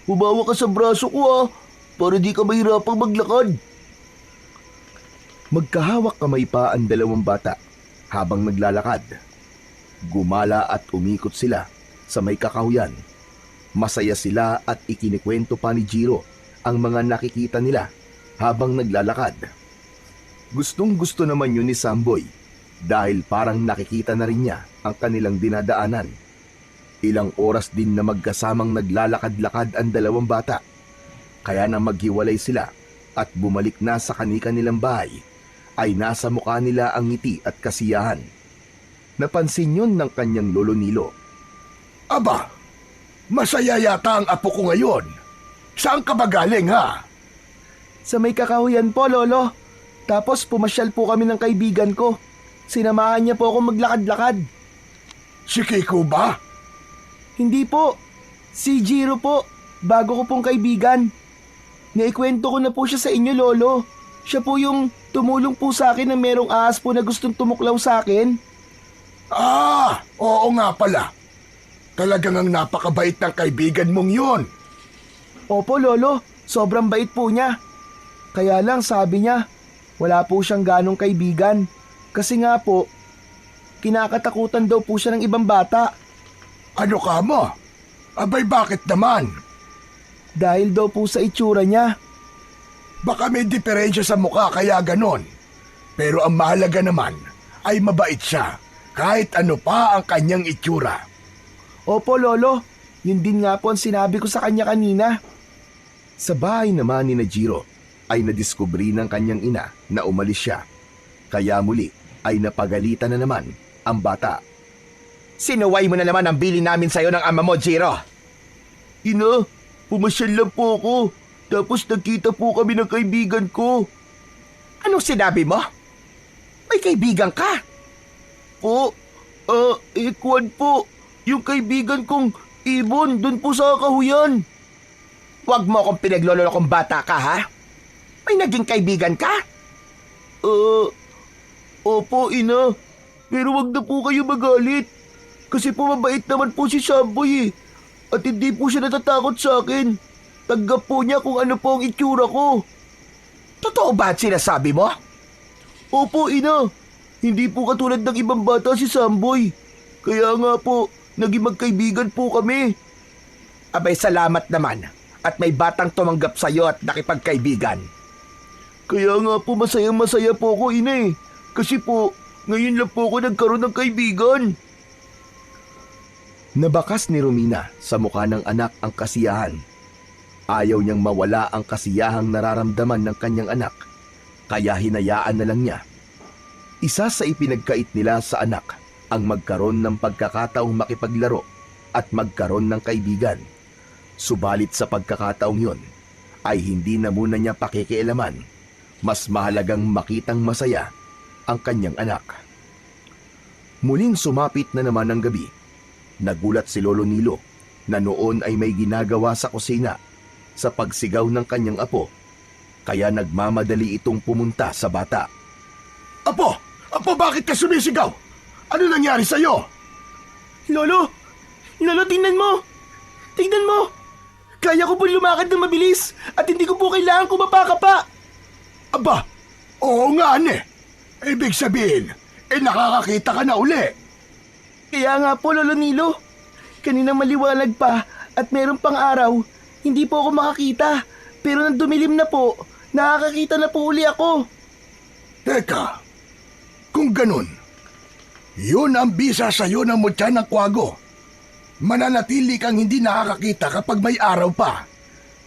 Humawa ka sa braso ko ah, para di ka mahirapang maglakad. Magkahawak kamay pa ang dalawang bata habang naglalakad. Gumala at umikot sila sa may kakahuyan. Masaya sila at ikinikwento pa ni Jiro ang mga nakikita nila habang naglalakad. Gustong gusto naman yun ni Samboy dahil parang nakikita na rin niya ang kanilang dinadaanan. Ilang oras din na magkasamang naglalakad-lakad ang dalawang bata. Kaya nang maghiwalay sila at bumalik na sa kani-kanilang bahay, ay nasa mukha nila ang ngiti at kasiyahan. Napansin yun ng kanyang lolo Nilo. Aba, masaya yata ang apo ko ngayon. Saan ka ba galing ha? Sa may kakahuyan po, Lolo. Tapos pumasyal po kami ng kaibigan ko. Sinamahan niya po ako maglakad-lakad. Si Kiko ba? Hindi po. Si Jiro po. Bago ko pong kaibigan. Naikwento ko na po siya sa inyo, Lolo. Siya po yung tumulong po sa akin na merong ahas po na gustong tumuklaw sa akin. Ah, oo nga pala. Talagang ang napakabait ng kaibigan mong yun. Opo, Lolo. Sobrang bait po niya. Kaya lang sabi niya, wala po siyang ganong kaibigan. Kasi nga po, kinakatakutan daw po siya ng ibang bata. Ano ka mo? Abay bakit naman? Dahil daw po sa itsura niya. Baka may diferensya sa mukha kaya ganon. Pero ang mahalaga naman ay mabait siya kahit ano pa ang kanyang itsura. Opo, Lolo. Yun din nga po ang sinabi ko sa kanya kanina. Sa bahay naman ni Jiro ay nadiskubri ng kanyang ina na umalis siya. Kaya muli ay napagalitan na naman ang bata. Sinuway mo na naman ang bili namin sa'yo ng ama mo, Jiro. Ina, pumasyal lang po ako. Tapos nagkita po kami ng kaibigan ko. Anong sinabi mo? May kaibigan ka? Kwan po. Yung kaibigan kong ibon dun po sa kahuyan. Huwag mo akong pinaglololo kung bata ka, ha? May naging kaibigan ka? Opo, ina. Pero wag na po kayo magalit. Kasi po mabait naman po si Samboy eh. At hindi po siya natatakot sa akin. Tanggap po niya kung ano po ang itsura ko. Totoo ba at sinasabi mo? Opo, ina. Hindi po katulad ng ibang bata si Samboy. Kaya nga po, naging magkaibigan po kami. Abay, salamat naman. At may batang tumanggap sa'yo at nakipagkaibigan. Kaya nga po masayang-masaya po ako, ina eh. Kasi po, ngayon lang po ako nagkaroon ng kaibigan. Nabakas ni Romina sa mukha ng anak ang kasiyahan. Ayaw niyang mawala ang kasiyahang nararamdaman ng kanyang anak, kaya hinayaan na lang niya. Isa sa ipinagkait nila sa anak ang magkaroon ng pagkakataong makipaglaro at magkaroon ng kaibigan. Subalit sa pagkakataong yon ay hindi na muna niya pakikialaman. Mas mahalagang makitang masaya ang kanyang anak. Muling sumapit na naman ang gabi. Nagulat si Lolo Nilo na noon ay may ginagawa sa kusina sa pagsigaw ng kanyang apo, kaya nagmamadali itong pumunta sa bata. Apo! Apo, bakit ka sumisigaw? Ano nangyari sa'yo? Lolo! Lolo, tingnan mo! Tingnan mo! Kaya ko po lumakad ng mabilis at hindi ko po kailangan kumapa pa. Aba, oo nga ane. Ibig sabihin, nakakakita ka na uli. Kaya nga po, Lolo Nilo. Kanina maliwanag pa at meron pang araw, hindi po ako makakita. Pero nang dumilim na po, nakakakita na po uli ako. Teka, kung ganun, yun ang bisa sa'yo ng mutya ng kwago. Mananatili kang hindi nakakakita kapag may araw pa.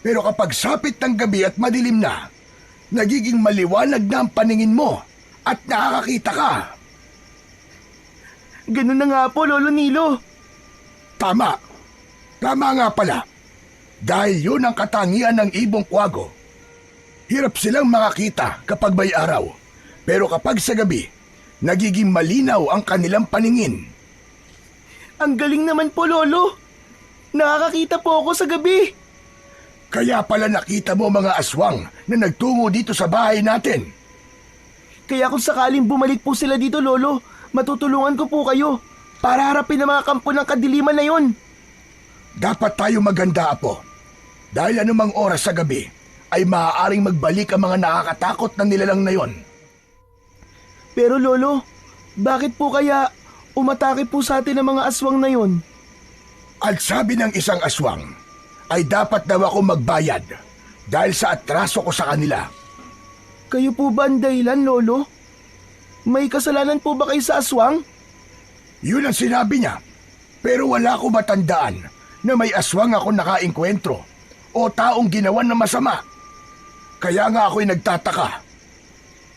Pero kapag sapit ng gabi at madilim na, nagiging maliwanag na ang paningin mo at nakakakita ka. Ganun na nga po, Lolo Nilo. Tama. Tama nga pala. Dahil yun ang katangian ng ibong kwago. Hirap silang makakita kapag may araw. Pero kapag sa gabi, nagiging malinaw ang kanilang paningin. Ang galing naman po, Lolo. Nakakakita po ako sa gabi. Kaya pala nakita mo mga aswang na nagtungo dito sa bahay natin. Kaya kung sakaling bumalik po sila dito, Lolo, matutulungan ko po kayo para harapin ang mga kampo ng kadiliman na yon. Dapat tayo maganda, Apo. Dahil anumang oras sa gabi ay maaaring magbalik ang mga nakakatakot na nilalang na yon. Pero Lolo, bakit po kaya umatake po sa atin ang mga aswang na yon? At sabi ng isang aswang, ay dapat daw ako magbayad dahil sa atraso ko sa kanila. Kayo po ba ang dahilan, Lolo? May kasalanan po ba kayo sa aswang? Yun ang sinabi niya. Pero wala ko matandaan na may aswang ako nakaengkwentro o taong ginawan na masama. Kaya nga ako'y nagtataka.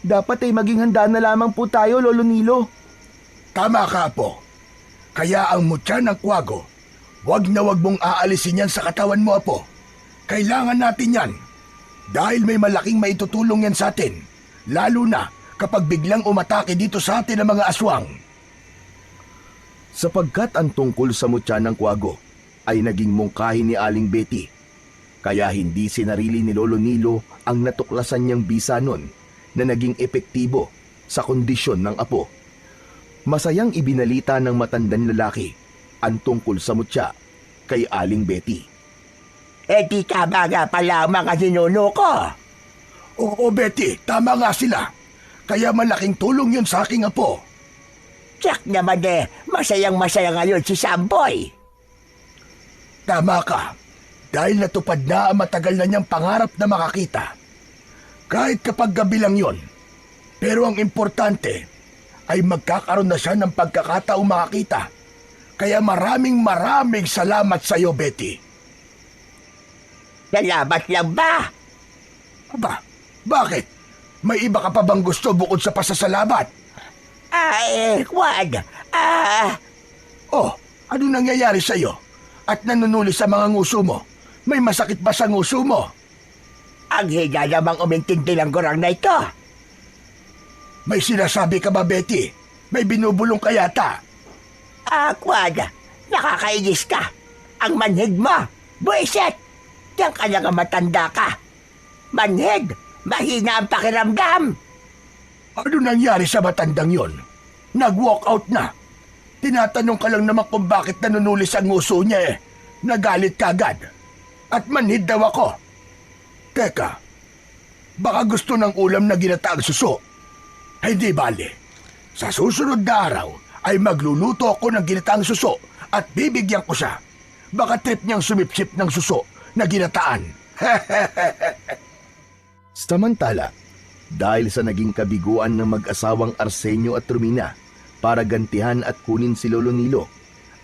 Dapat ay maging handa na lamang po tayo, Lolo Nilo. Tama ka, Apo. Kaya ang mutya ng kwago, wag na wag mong aalisin yan sa katawan mo, Apo. Kailangan natin yan. Dahil may malaking maitutulong yan sa atin. Lalo na kapag biglang umatake dito sa atin ang mga aswang. Sapagkat ang tungkol sa mutya ng kwago ay naging mungkahi ni Aling Betty, kaya hindi sinarili ni Lolo Nilo ang natuklasan niyang bisa nun na naging epektibo sa kondisyon ng apo. Masayang ibinalita ng matandang lalaki ang tungkol sa mutya kay Aling Betty. Di tama nga pala ang mga sinuno ko. Oo, Betty, tama nga sila. Kaya malaking tulong yun sa aking apo. Tsak naman masayang-masaya ngayon si Samboy. Tama ka. Dahil natupad na ang matagal na niyang pangarap na makakita. Kahit kapag gabi lang yon. Pero ang importante ay magkakaroon na siya ng pagkakataong makakita. Kaya maraming salamat sa iyo, Betty. Salamat lang ba? Aba, bakit? May iba ka pa bang gusto bukod sa pasasalamat? Wag. Oh, ano nangyayari sa iyo? At nanunulis sa mga nguso mo? May masakit ba sa nguso mo? Ang higa namang umintindi ng gurang na ito. May sinasabi ka ba, Betty? May binubulong ka yata. Wag. Nakakainis ka. Ang manhid mo. Buisit! Diyan ka na nga matanda ka. Manhid! Mahina ang pakiramdam. Ano nangyari sa matandang yon? Nag-walk out na. Tinatanong ka lang naman kung bakit nanunulis ang nguso niya eh. Nagalit ka agad. At manhid daw ako. Teka, baka gusto ng ulam na ginataang suso. Hindi bale. Sa susunod na araw ay magluluto ako ng ginataang suso at bibigyan ko siya. Baka trip niyang sumipsip ng suso na ginataan. Samantala, dahil sa naging kabiguan ng mag-asawang Arsenio at Romina para gantihan at kunin si Lolo Nilo,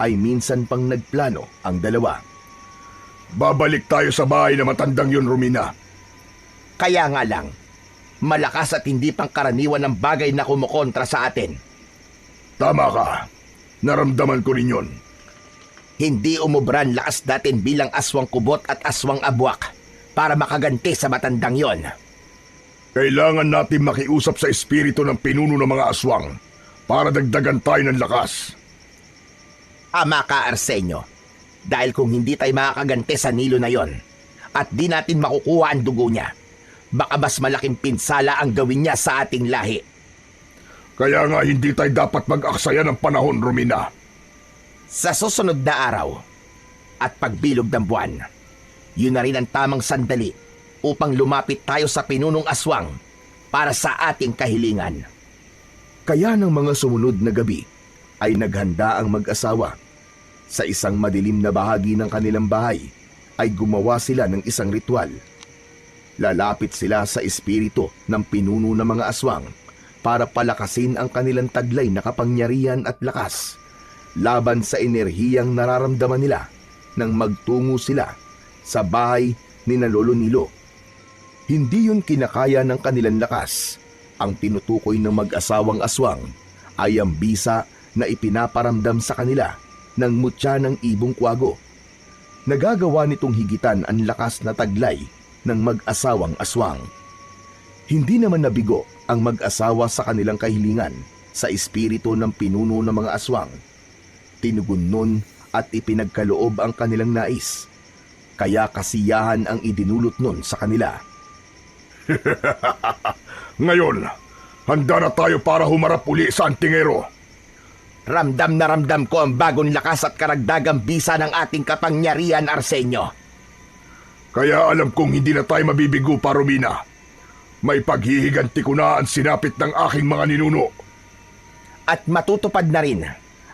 ay minsan pang nagplano ang dalawa. Babalik tayo sa bahay na matandang yun, Romina. Kaya nga lang, malakas at hindi pangkaraniwan ng bagay na kumukontra sa atin. Tama ka. Naramdaman ko rin yun. Hindi umubran lakas natin bilang aswang kubot at aswang abwak para makaganti sa matandang yon. Kailangan natin makiusap sa espiritu ng pinuno ng mga aswang para dagdagan tayo ng lakas. Ama ka, Arsenio. Dahil kung hindi tayo makakaganti sa Nilo na yon at di natin makukuha ang dugo niya, baka mas malaking pinsala ang gawin niya sa ating lahi. Kaya nga hindi tayo dapat mag-aksaya ng panahon, Romina. Sa susunod na araw at pagbilog ng buwan, yun na rin ang tamang sandali upang lumapit tayo sa pinunong aswang para sa ating kahilingan. Kaya ng mga sumunod na gabi ay naghanda ang mag-asawa. Sa isang madilim na bahagi ng kanilang bahay ay gumawa sila ng isang ritual. Lalapit sila sa espiritu ng pinuno ng mga aswang para palakasin ang kanilang taglay na kapangyarihan at lakas laban sa enerhiyang nararamdaman nila nang magtungo sila sa bahay ni Lolo Nilo. Hindi yun kinakaya ng kanilang lakas. Ang tinutukoy ng mag-asawang aswang ay ang bisa na ipinaparamdam sa kanila ng mutya ng ibong kwago. Nagagawa nitong higitan ang lakas na taglay ng mag-asawang aswang. Hindi naman nabigo ang mag-asawa sa kanilang kahilingan sa espiritu ng pinuno ng mga aswang. Tinugon nun at ipinagkaloob ang kanilang nais. Kaya kasiyahan ang idinulot nun sa kanila. Ngayon, handa na tayo para humarap uli sa antingero. Ramdam na ramdam ko ang bagong lakas at karagdagang bisa ng ating kapangyarihan, Arsenio. Kaya alam kong hindi na tayo mabibigo pa, Romina. May paghihiganti ko na ang sinapit ng aking mga ninuno. At matutupad na rin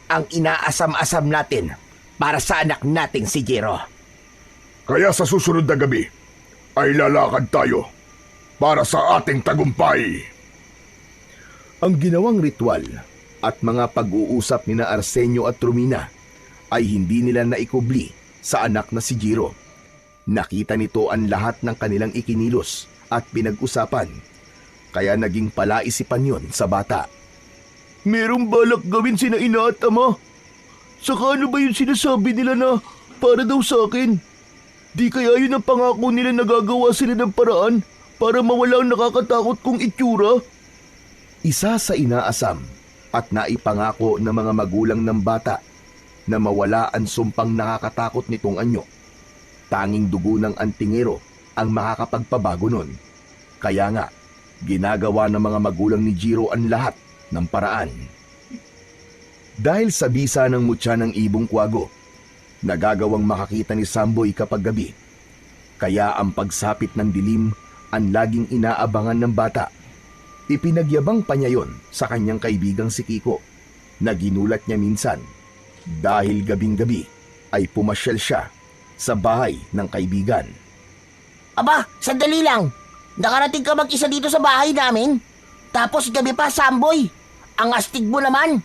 ang inaasam-asam natin para sa anak nating si Jiro. Kaya sa susunod na gabi ay lalakad tayo para sa ating tagumpay. Ang ginawang ritual at mga pag-uusap ni na Arsenio at Romina ay hindi nila naikubli sa anak na si Jiro. Nakita nito ang lahat ng kanilang ikinilos at pinag-usapan, kaya naging palaisipan yon sa bata. Merong balak gawin sina ina at ama. Saka ano ba yung sinasabi nila na para daw sa akin? Di kaya yun ang pangako nila na gagawa sila ng paraan para mawala ang nakakatakot kong itsura? Isa sa inaasam at naipangako ng mga magulang ng bata na mawala ang sumpang nakakatakot nitong anyo. Tanging dugo ng antingero ang makakapagpabago nun. Kaya nga, ginagawa ng mga magulang ni Jiro ang lahat ng paraan. Dahil sa bisa ng mutya ng ibong kwago, nagagawang makakita ni Samboy kapag gabi. Kaya ang pagsapit ng dilim ang laging inaabangan ng bata. Ipinagyabang pa niya yon sa kanyang kaibigang si Kiko na ginulat niya minsan dahil gabing-gabi ay pumasyal siya sa bahay ng kaibigan. Aba, sandali lang. Nakarating ka mag-isa dito sa bahay namin. Tapos gabi pa, Samboy. Ang astig mo naman.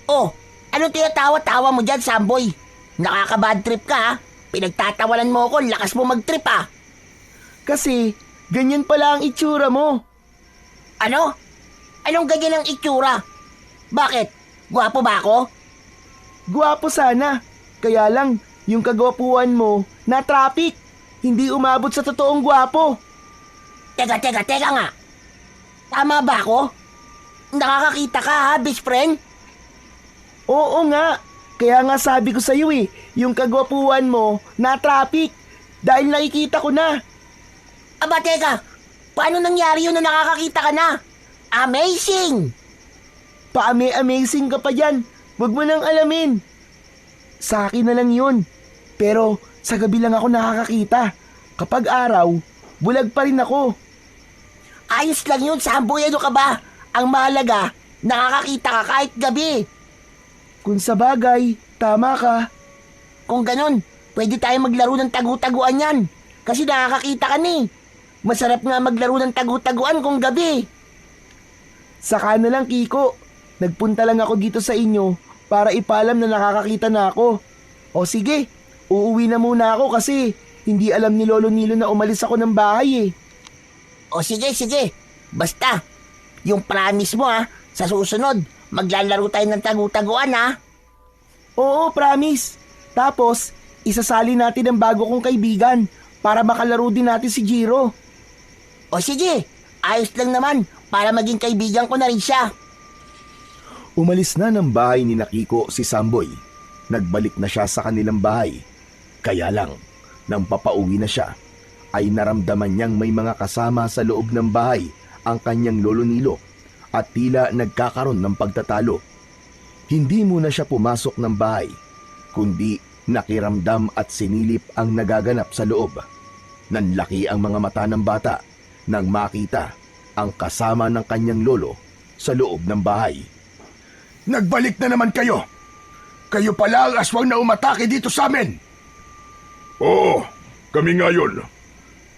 Oh, anong tinatawa-tawa mo dyan, Samboy? Nakaka-bad trip ka, ha? Pinagtatawanan mo ako, lakas mo mag-trip, ha? Kasi ganyan pala ang itsura mo. Ano? Anong ganyan ang itsura? Bakit? Gwapo ba ako? Gwapo sana. Kaya lang, yung kagwapuan mo na traffic. Hindi umabot sa totoong gwapo. Teka nga. Tama ba ako? Nakakakita ka, ha, best friend? Oo nga. Kaya nga sabi ko sa'yo yung kagwapuan mo na traffic. Dahil nakikita ko na. Aba, teka. Paano nangyari yun na nakakakita ka na? Amazing! Amazing ka pa dyan. Huwag mo nang alamin. Sa akin na lang yun. Pero sa gabi lang ako nakakakita. Kapag araw, bulag pa rin ako. Ayos lang yun, Samboy. Ano ka ba? Ang mahalaga, nakakakita ka kahit gabi. Kung sa bagay, tama ka. Kung ganun, pwede tayo maglaro ng tagu-taguan yan. Kasi nakakakita ka ni. Masarap nga maglaro ng tagu-taguan kung gabi. Saka na lang, Kiko. Nagpunta lang ako dito sa inyo para ipaalam na nakakakita na ako. O sige, uuwi na muna ako kasi hindi alam ni Lolo Nilo na umalis ako ng bahay eh. O sige, sige. Basta, yung promise mo sa susunod, maglalaro tayo ng tagu-taguan Oo, promise. Tapos, isasali natin ang bago kong kaibigan para makalaro din natin si Jiro. O sige, ayos lang naman para maging kaibigan ko na rin siya. Umalis na ng bahay ni Nakiko si Samboy. Nagbalik na siya sa kanilang bahay. Kaya lang, nang papauwi na siya, ay naramdaman niyang may mga kasama sa loob ng bahay ang kanyang Lolo Nilo at tila nagkakaroon ng pagtatalo. Hindi muna siya pumasok ng bahay, kundi nakiramdam at sinilip ang nagaganap sa loob. Nanlaki ang mga mata ng bata nang makita ang kasama ng kanyang lolo sa loob ng bahay. Nagbalik na naman kayo. Kayo pala ang aswang na umatake dito sa amin. Oo, kami ngayon.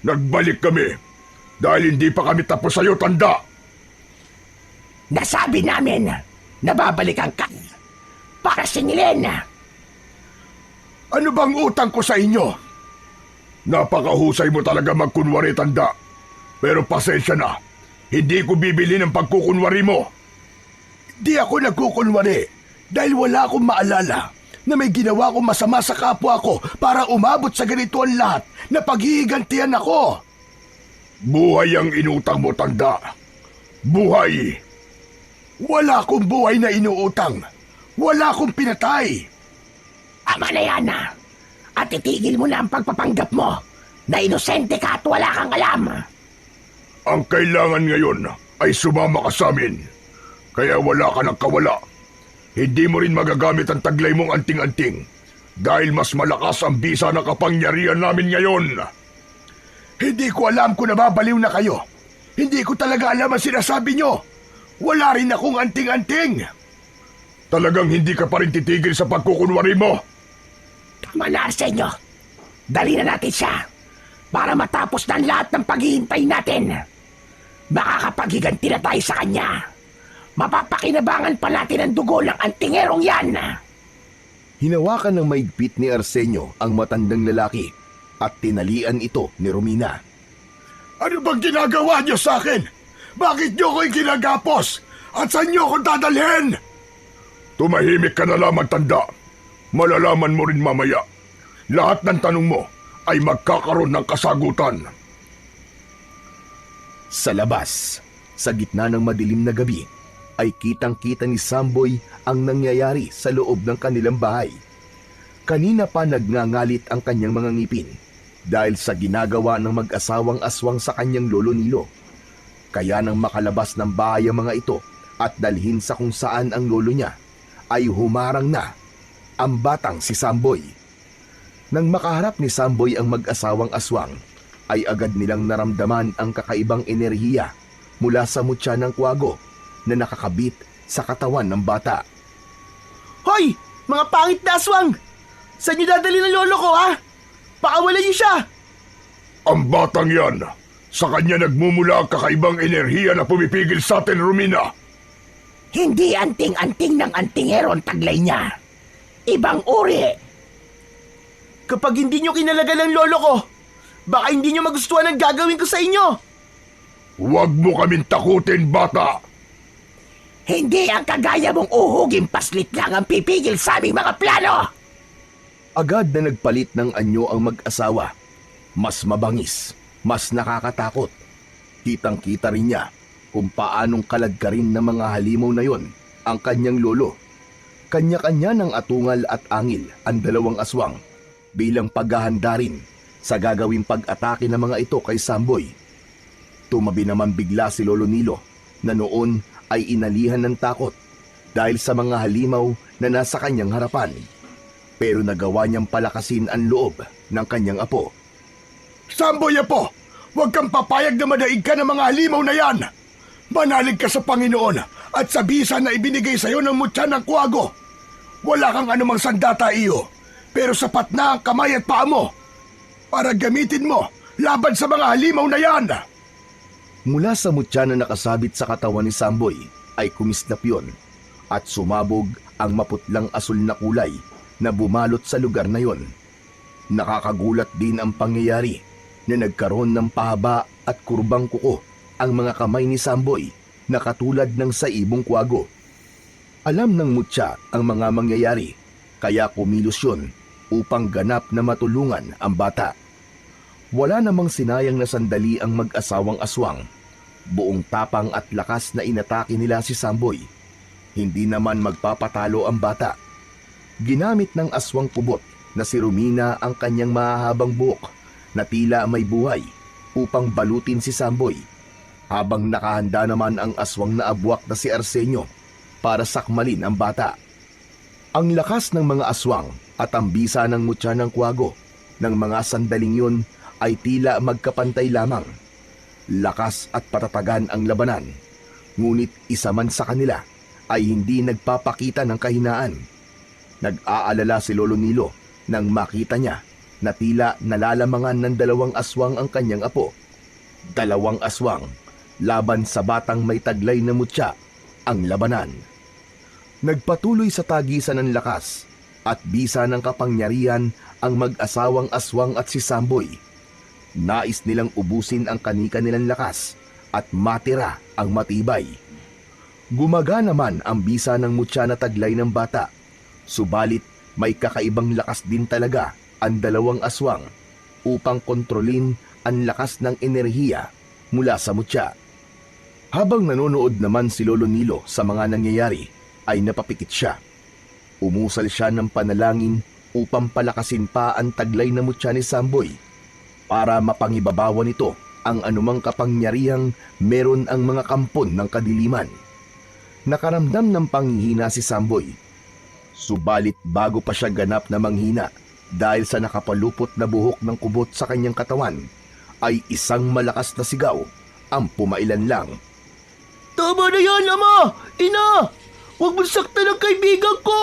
Nagbalik kami dahil hindi pa kami tapos sa'yo, tanda. Nasabi namin na babalikan ka para singilin. Ano bang utang ko sa inyo? Napakahusay mo talaga magkunwari, tanda. Pero pasensya na, hindi ko bibili ng pagkukunwari mo. Di ako nagkukunwari dahil wala akong maalala na may ginawa akong masama sa kapwa ko para umabot sa ganito ang lahat na paghihigantihan ako. Buhay ang inutang mo, tanda. Buhay. Wala akong buhay na inuutang. Wala akong pinatay. Tama na yan at itigil mo na ang pagpapanggap mo na inosente ka at wala kang alam. Ang kailangan ngayon ay sumama ka sa amin. Kaya wala ka ng kawala. Hindi mo rin magagamit ang taglay mong anting-anting dahil mas malakas ang bisa na kapangyarihan namin ngayon. Hindi ko alam kung nababaliw na kayo. Hindi ko talaga alam ang sinasabi nyo. Wala rin akong anting-anting. Talagang hindi ka pa rin titigil sa pagkukunwari mo. Tama na, Arsenio. Dali na natin siya para matapos na ang lahat ng paghihintay natin. Makakapaghiganti na tayo sa kanya. Mapapakinabangan pa natin ang dugo ng antingerong yan. Hinawakan ng maigpit ni Arsenio ang matandang lalaki at tinalian ito ni Romina. Ano bang ginagawa niyo sa akin? Bakit niyo ko'y ginagapos? At saan niyo ako dadalhin? Tumahimik ka na lamang, tanda. Malalaman mo rin mamaya. Lahat ng tanong mo ay magkakaroon ng kasagutan. Sa labas, sa gitna ng madilim na gabi, ay kitang-kita ni Samboy ang nangyayari sa loob ng kanilang bahay. Kanina pa nagngangalit ang kanyang mga ngipin dahil sa ginagawa ng mag-asawang aswang sa kanyang Lolo Nilo. Kaya nang makalabas ng bahay ang mga ito at dalhin sa kung saan ang lolo niya, ay humarang na ang batang si Samboy. Nang makaharap ni Samboy ang mag-asawang aswang, ay agad nilang naramdaman ang kakaibang enerhiya mula sa mutya ng kwago na nakakabit sa katawan ng bata. Hoy! Mga pangit na aswang! Saan niyo dadali ng lolo ko, ha? Pakawalan niyo siya! Ang batang yan, sa kanya nagmumula ang kakaibang enerhiya na pumipigil sa atin, Romina. Hindi anting-anting ng antingero ang taglay niya. Ibang uri. Kapag hindi niyo kinalagan ng lolo ko, baka hindi niyo magustuhan ang gagawin ko sa inyo! Huwag mo kaming takutin, bata! Hindi ang kagaya mong uhuging paslit lang ang pipigil sa aming mga plano! Agad na nagpalit ng anyo ang mag-asawa. Mas mabangis, mas nakakatakot. Kitang-kita rin niya kung paanong kalagkarin ng mga halimaw na yon ang kanyang lolo. Kanya-kanya ng atungal at angil ang dalawang aswang bilang paghahanda rin sa gagawing pag-atake ng mga ito kay Samboy. Tumabi naman bigla si Lolo Nilo na noon ay inalihan ng takot dahil sa mga halimaw na nasa kanyang harapan. Pero nagawa niyang palakasin ang loob ng kanyang apo. Samboy, apo! Huwag kang papayag na madaig ka ng mga halimaw na yan! Manalig ka sa Panginoon at sa bisa na ibinigay sa iyo ng mutya ng kwago. Wala kang anumang sandata iyo, pero sapat na ang kamay at paa mo para gamitin mo laban sa mga halimaw na yan! Mula sa mutya na nakasabit sa katawan ni Samboy ay kumislap yun at sumabog ang maputlang asul na kulay na bumalot sa lugar na yon. Nakakagulat din ang pangyayari na nagkaroon ng pahaba at kurbang kuko ang mga kamay ni Samboy na katulad ng sa ibong kwago. Alam ng mutya ang mga mangyayari kaya kumilos yun upang ganap na matulungan ang bata. Wala namang sinayang na sandali ang mag-asawang aswang. Buong tapang at lakas na inatake nila si Samboy. Hindi naman magpapatalo ang bata. Ginamit ng aswang kubot na si Romina ang kanyang mahahabang buhok na tila may buhay upang balutin si Samboy, habang nakahanda naman ang aswang na abwak na si Arsenio para sakmalin ang bata. Ang lakas ng mga aswang at ang bisa ng mutya ng kwago ng mga sandaling yun ay tila magkapantay lamang. Lakas at patatagan ang labanan, ngunit isa man sa kanila ay hindi nagpapakita ng kahinaan. Nag-aalala si Lolo Nilo nang makita niya na tila nalalamangan ng 2 aswang ang kanyang apo. 2 aswang laban sa batang may taglay na mutya ang labanan. Nagpatuloy sa tagisan ng lakas at bisa ng kapangyarihan ang mag-asawang aswang at si Samboy. Nais nilang ubusin ang kanika nilang lakas at matira ang matibay. Gumagana naman ang bisa ng mutya na taglay ng bata, subalit may kakaibang lakas din talaga ang 2 aswang upang kontrolin ang lakas ng enerhiya mula sa mutya. Habang nanonood naman si Lolo Nilo sa mga nangyayari, ay napapikit siya. Umusal siya ng panalangin upang palakasin pa ang taglay na mutya ni Samboy para mapangibabawan nito ang anumang kapangyarihang meron ang mga kampon ng kadiliman. Nakaramdam ng panghihina si Samboy. Subalit bago pa siya ganap na manghina dahil sa nakapalupot na buhok ng kubot sa kanyang katawan, ay isang malakas na sigaw ang pumailan lang. Tama na yan, Ama! Ina! Huwag mo saktan ang kaibigan ko!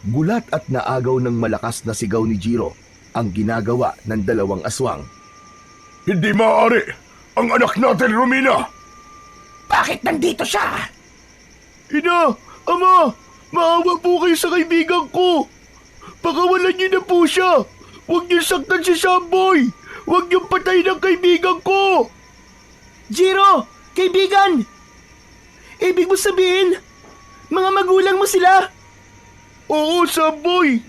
Gulat at naagaw ng malakas na sigaw ni Jiro ang ginagawa ng 2 aswang. Hindi maaari! Ang anak natin, Romina! Bakit nandito siya? Ina! Ama! Maawa po kayo sa kaibigan ko! Pakawalan niyo na po siya! Huwag niyo saktan si Samboy! Huwag niyo patayin ang kaibigan ko! Jiro! Kaibigan! Ibig mo sabihin, mga magulang mo sila? Oo, Samboy!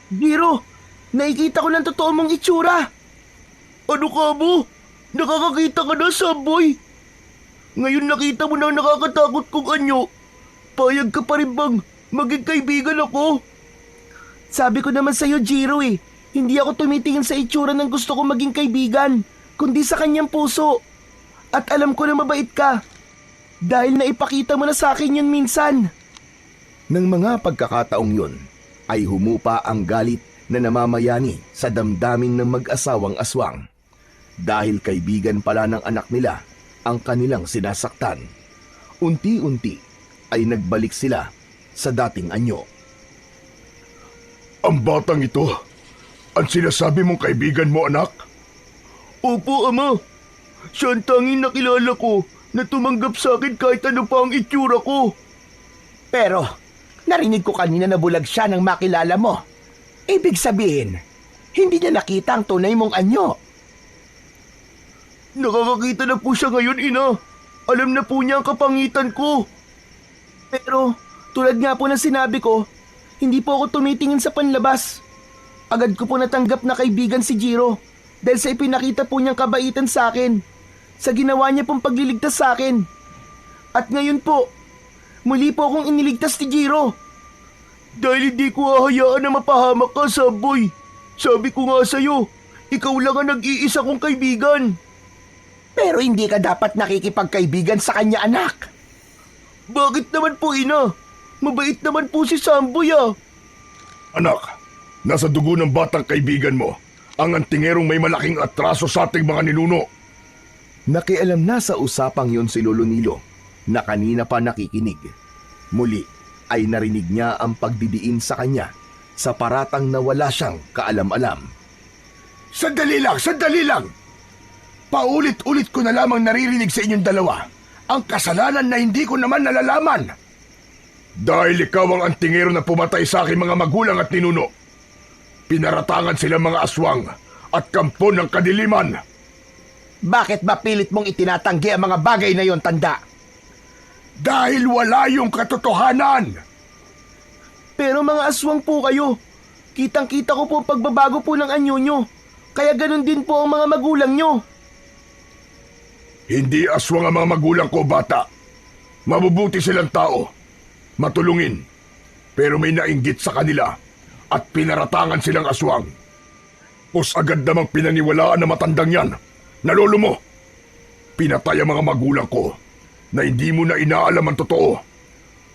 Jiro, nakikita ko ng totoo mong itsura. Ano ka mo? Nakakakita ka na, Samboy? Ngayon nakita mo na ang nakakatakot kong anyo. Payag ka pa rin bang maging kaibigan ako? Sabi ko naman sa'yo, Jiro hindi ako tumitingin sa itsura ng gusto kong maging kaibigan, kundi sa kanyang puso. At alam ko na mabait ka. Dahil naipakita mo na sa akin yun minsan. Nang mga pagkakataong yun, ay humupa ang galit na namamayani sa damdamin ng mag-asawang aswang. Dahil kaibigan pala ng anak nila ang kanilang sinasaktan. Unti-unti ay nagbalik sila sa dating anyo. Ang batang ito, ang sinasabi mong kaibigan mo, anak? Opo, Ama. Siya ang tanging nakilala ko na tumanggap sa akin kahit ano pa ang itsura ko. Pero, narinig ko kanina na bulag siya nang makilala mo. Ibig sabihin, hindi niya nakita ang tunay mong anyo. Nakakakita na po siya ngayon, Ina. Alam na po niya ang kapangitan ko. Pero, tulad nga po ng sinabi ko, hindi po ako tumitingin sa panlabas. Agad ko po natanggap na kaibigan si Jiro dahil sa ipinakita po niyang kabaitan sa akin, sa ginawa niya pong pagliligtas sa akin. At ngayon po, muli po akong iniligtas ni Jiro. Dahil hindi ko hahayaan na mapahamak ka, Samboy. Sabi ko nga sa'yo, ikaw lang ang nag-iisa kong kaibigan. Pero hindi ka dapat nakikipagkaibigan sa kanya, anak. Bakit naman po, Ina? Mabait naman po si Samboy, Anak, nasa dugo ng batang kaibigan mo ang antingerong may malaking atraso sa ating mga ninuno. Nakialam na sa usapang yon si Lolo Nilo na kanina pa nakikinig. Muli ay narinig niya ang pagdidiin sa kanya sa paratang na wala siyang kaalam-alam. Sandali lang, sandali lang! Paulit-ulit ko na lamang naririnig sa inyong dalawa ang kasalanan na hindi ko naman nalalaman. Dahil ikaw ang antingero na pumatay sa aking mga magulang at ninuno. Pinaratangan sila mga aswang at kampo ng kadiliman. Bakit ba pilit mong itinatanggi ang mga bagay na yon, tanda? Dahil wala yung katotohanan. Pero mga aswang po kayo. Kitang-kita ko po ang pagbabago po ng anyo nyo. Kaya ganun din po ang mga magulang nyo. Hindi aswang ang mga magulang ko, bata. Mabubuti silang tao. Matulungin. Pero may nainggit sa kanila at pinaratangan silang aswang. Pus agad namang pinaniwalaan na matandang yan. Nalolo mo. Pinatay ang mga magulang ko na hindi mo na inaalam ang totoo.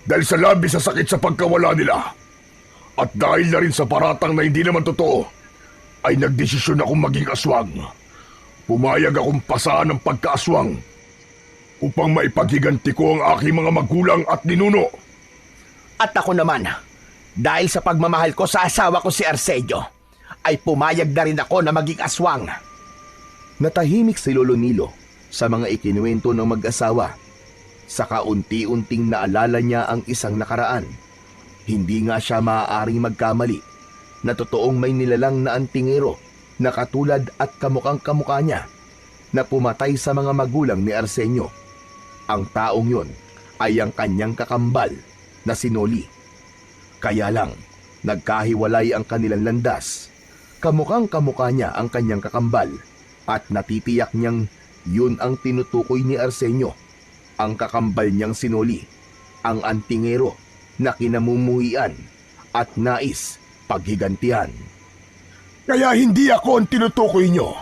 Dahil sa labis sa sakit sa pagkawala nila. At dahil na rin sa paratang na hindi naman totoo, ay nagdesisyon akong maging aswang. Pumayag akong pasaan ng pagkaaswang upang maipaghiganti ko ang aking mga magulang at ninuno. At ako naman, dahil sa pagmamahal ko sa asawa ko si Arsenio, ay pumayag na rin ako na maging aswang. Natahimik si Lolo Nilo sa mga ikinuwento ng mag-asawa. Sa kaunti-unting naalala niya ang isang nakaraan. Hindi nga siya maaaring magkamali na totoong may nilalang na antingero na katulad at kamukhang kamukha niya na pumatay sa mga magulang ni Arsenio. Ang taong yon ay ang kanyang kakambal na si Noli. Kaya lang, nagkahiwalay ang kanilang landas. Kamukhang kamukha niya ang kanyang kakambal at natitiyak niyang yun ang tinutukoy ni Arsenio. Ang kakambal niyang si Noli, ang antingero na kinamumuhian at nais paghigantihan. Kaya hindi ako ang tinutukoy nyo.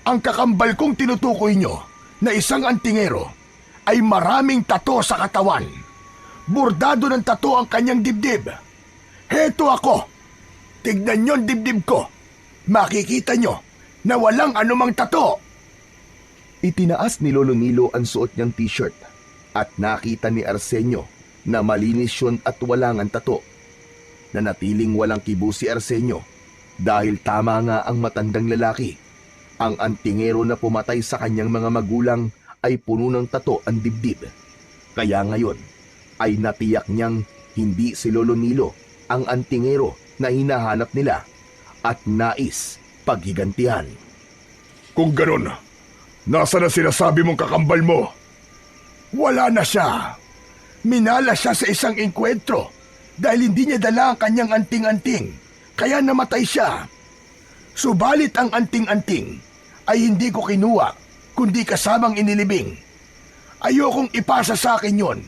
Ang kakambal kong tinutukoy nyo na isang antingero ay maraming tato sa katawan. Bordado ng tato ang kanyang dibdib. Heto ako. Tignan nyo ang dibdib ko. Makikita nyo na walang anumang tato. Itinaas ni Lolo Nilo ang suot niyang t-shirt at nakita ni Arsenio na malinis yun at walang ang tato. Nanatiling walang kibo si Arsenio dahil tama nga ang matandang lalaki. Ang antingero na pumatay sa kanyang mga magulang ay puno ng tato ang dibdib. Kaya ngayon ay natiyak niyang hindi si Lolo Nilo ang antingero na hinahanap nila at nais paghigantihan. Kung ganon, nasa na sinasabi mong kakambal mo? Wala na siya. Minala siya sa isang engkwentro dahil hindi niya dala ang kanyang anting-anting, kaya namatay siya. Subalit ang anting-anting ay hindi ko kinuha, kundi kasamang inilibing. Ayokong ipasa sa akin yon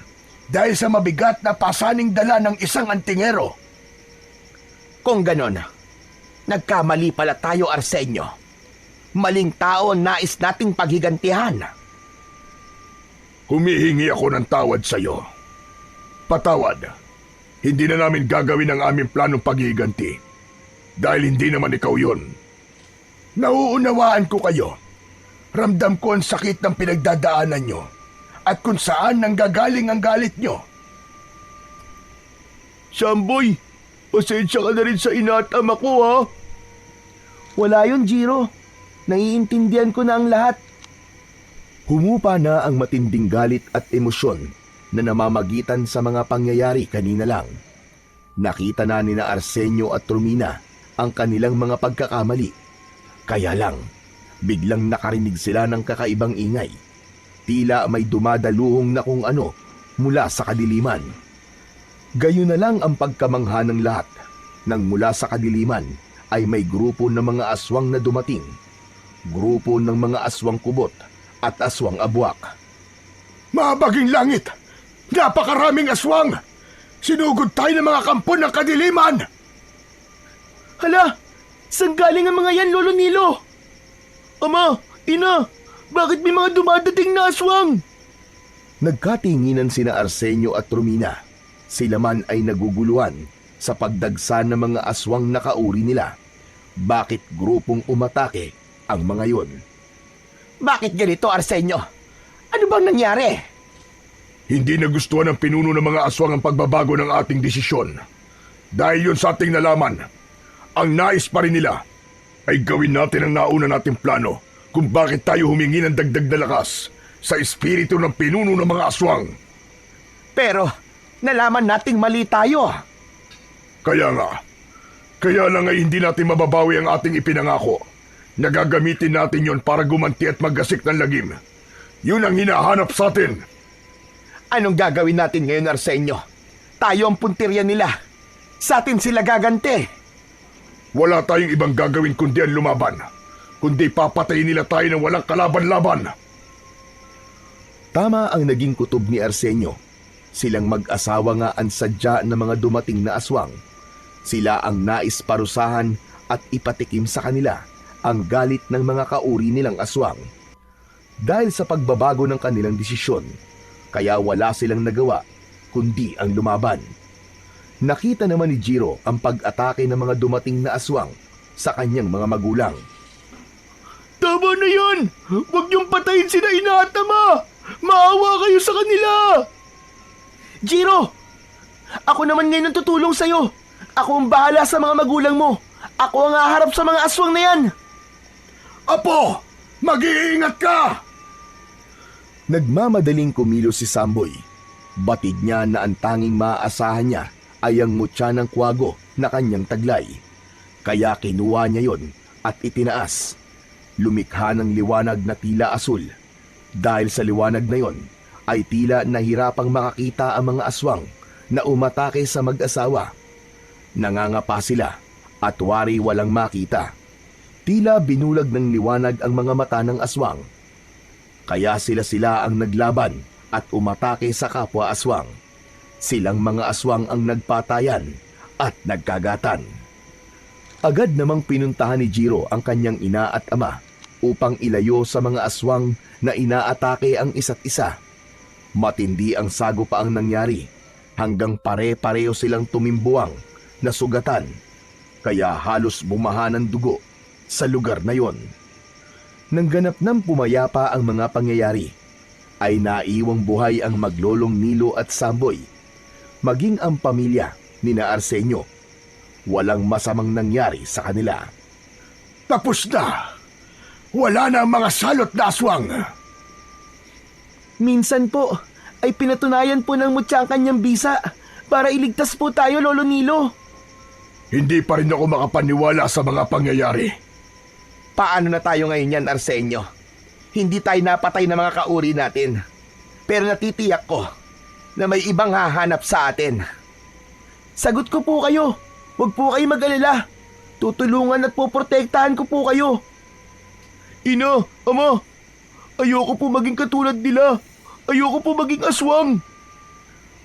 dahil sa mabigat na pasaning dala ng isang antingero. Kung ganon, nagkamali pala tayo, Arsenio. Maling tao ang nais nating paghigantihan. Humihingi ako ng tawad sa iyo. Patawad. Hindi na namin gagawin ang aming planong paghiganti. Dahil hindi naman ikaw yun. Nauunawaan ko kayo. Ramdam ko ang sakit ng pinagdadaanan nyo. At kung saan nanggagaling ang galit nyo. Samboy, pasensya ka na rin sa inatam ako ha. Wala yun, Jiro. Naiintindihan ko na ang lahat. Humupa na ang matinding galit at emosyon na namamagitan sa mga pangyayari kanina lang. Nakita na ni na Arsenio at Romina ang kanilang mga pagkakamali. Kaya lang, biglang nakarinig sila ng kakaibang ingay. Tila may dumadaluhong na kung ano mula sa kadiliman. Gayon na lang ang pagkamangha ng lahat nang mula sa kadiliman ay may grupo ng mga aswang na dumating. Grupo ng mga aswang kubot at aswang abwak. Mabaging langit! Napakaraming aswang! Sinugod tayo ng mga kampo ng kadiliman! Hala! Saan galing ang mga yan, Lolo Nilo? Ama! Ina! Bakit may mga dumadating na aswang? Nagkatinginan sina Arsenio at Romina. Sila man ay naguguluhan sa pagdagsa ng mga aswang na kauri nila. Bakit grupong umatake ang mga yon? Bakit ganito, Arsenio? Ano bang nangyari? Hindi nagustuhan ng pinuno ng mga aswang ang pagbabago ng ating desisyon. Dahil yun sa ating nalaman, ang nais pa rin nila ay gawin natin ang nauna nating plano kung bakit tayo humingi ng dagdag na lakas sa espiritu ng pinuno ng mga aswang. Pero, Nalaman nating mali tayo. Kaya lang ay hindi natin mababawi ang ating ipinangako. Nagagamitin natin yon para gumanti at maggasik ng lagim. Yun ang hinahanap sa atin. Anong gagawin natin ngayon, Arsenio? Tayo ang puntirya nila. Sa atin sila gaganti. Wala tayong ibang gagawin kundi ang lumaban. Kundi papatayin nila tayo ng walang kalaban-laban. Tama ang naging kutob ni Arsenio. Silang mag-asawa nga ang sadya ng mga dumating na aswang. Sila ang nais parusahan at ipatikim sa kanila ang galit ng mga kauri nilang aswang. Dahil sa pagbabago ng kanilang desisyon, kaya wala silang nagawa kundi ang lumaban. Nakita naman ni Jiro ang pag-atake ng mga dumating na aswang sa kanyang mga magulang. Tama na yan! Huwag niyong patayin sina ina at ama! Maawa kayo sa kanila! Jiro! Ako naman ngayon ang tutulong sa'yo. Ako ang bahala sa mga magulang mo. Ako ang haharap sa mga aswang na yan. Apo! Mag-iingat ka! Nagmamadaling kumilos si Samboy. Batid niya na ang tanging maaasahan niya ay ang mutya ng kwago na kanyang taglay. Kaya kinuha niya yon at itinaas. Lumikha ng liwanag na tila asul. Dahil sa liwanag na yon, ay tila nahirapang makakita ang mga aswang na umatake sa mag-asawa. Nangangapa sila at wari walang makita. Tila binulag ng liwanag ang mga mata ng aswang. Kaya sila ang naglaban at umatake sa kapwa aswang. Silang mga aswang ang nagpatayan at nagkagatan. Agad namang pinuntahan ni Jiro ang kanyang ina at ama upang ilayo sa mga aswang na inaatake ang isa't isa. Matindi ang sago pa ang nangyari hanggang pare-pareho silang tumimbuang na sugatan, kaya halos bumaha ng dugo sa lugar na yon. Nang ganap nang pumayapa ang mga pangyayari, ay naiwang buhay ang maglolong Nilo at Samboy, maging ang pamilya ni na Arsenio. Walang masamang nangyari sa kanila. Tapos na! Wala na ang mga salot na aswang! Minsan po, ay pinatunayan po ng mutya ang kanyang bisa para iligtas po tayo, Lolo Nilo. Hindi pa rin ako makapaniwala sa mga pangyayari. Paano na tayo ngayon yan, Arsenio? Hindi tayo napatay ng mga kauri natin. Pero natitiyak ko na may ibang hahanap sa atin. Sagot ko po kayo. Huwag po kayo mag-alala. Tutulungan at poprotektahan ko po kayo. Ina, ama, ayoko po maging katulad nila. Ayoko po maging aswang.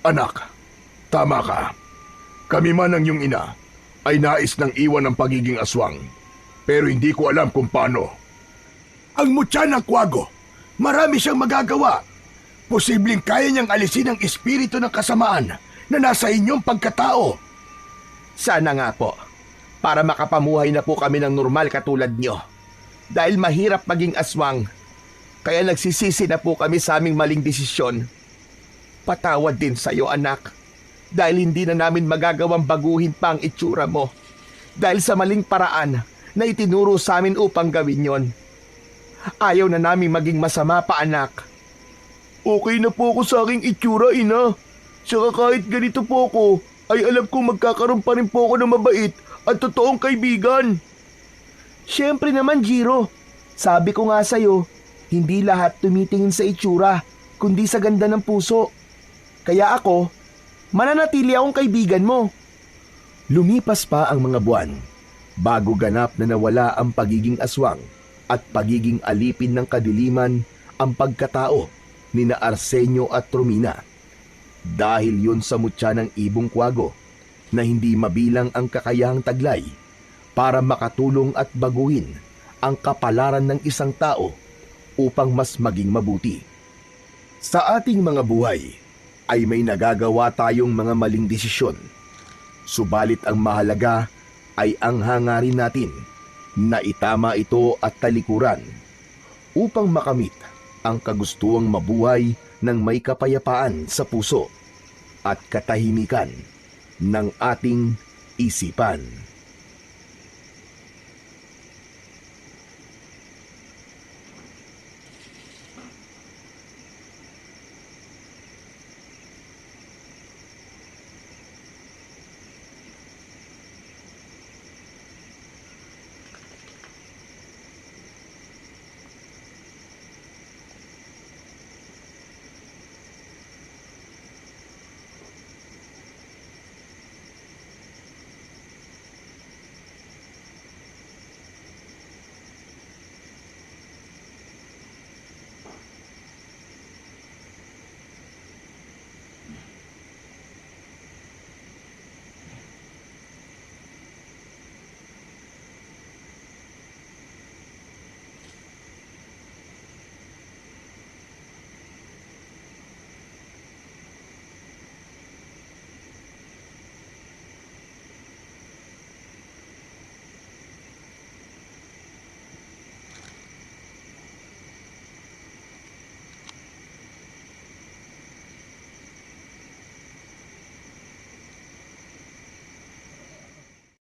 Anak, tama ka. Kami man ang iyong ina ay nais ng iwan ng pagiging aswang. Pero hindi ko alam kung paano. Ang mutya ng kwago, marami siyang magagawa. Posibleng kaya niyang alisin ang espiritu ng kasamaan na nasa inyong pagkatao. Sana nga po, para makapamuhay na po kami ng normal katulad nyo. Dahil mahirap maging aswang, kaya nagsisisi na po kami sa aming maling desisyon. Patawad din sa'yo, anak, dahil hindi na namin magagawang baguhin pa ang itsura mo. Dahil sa maling paraan na itinuro sa amin upang gawin yon. Ayaw na namin maging masama pa, anak. Okay na po ako sa aking itsura, ina. Saka kahit ganito po ako, ay alam kong magkakaroon pa rin po ako ng mabait at totoong kaibigan. Siyempre naman, Jiro. Sabi ko nga sa'yo, hindi lahat tumitingin sa itsura, kundi sa ganda ng puso. Kaya ako, mananatili akong kaibigan mo. Lumipas pa ang mga buwan bago ganap na nawala ang pagiging aswang at pagiging alipin ng kadiliman ang pagkatao ni na Arsenio at Romina. Dahil yun sa mutya ng ibong kwago na hindi mabilang ang kakayahang taglay para makatulong at baguhin ang kapalaran ng isang tao upang mas maging mabuti. Sa ating mga buhay ay may nagagawa tayong mga maling desisyon. Subalit ang mahalaga ay ang hangarin natin na itama ito at talikuran upang makamit ang kagustuhang mabuhay ng may kapayapaan sa puso at katahimikan ng ating isipan.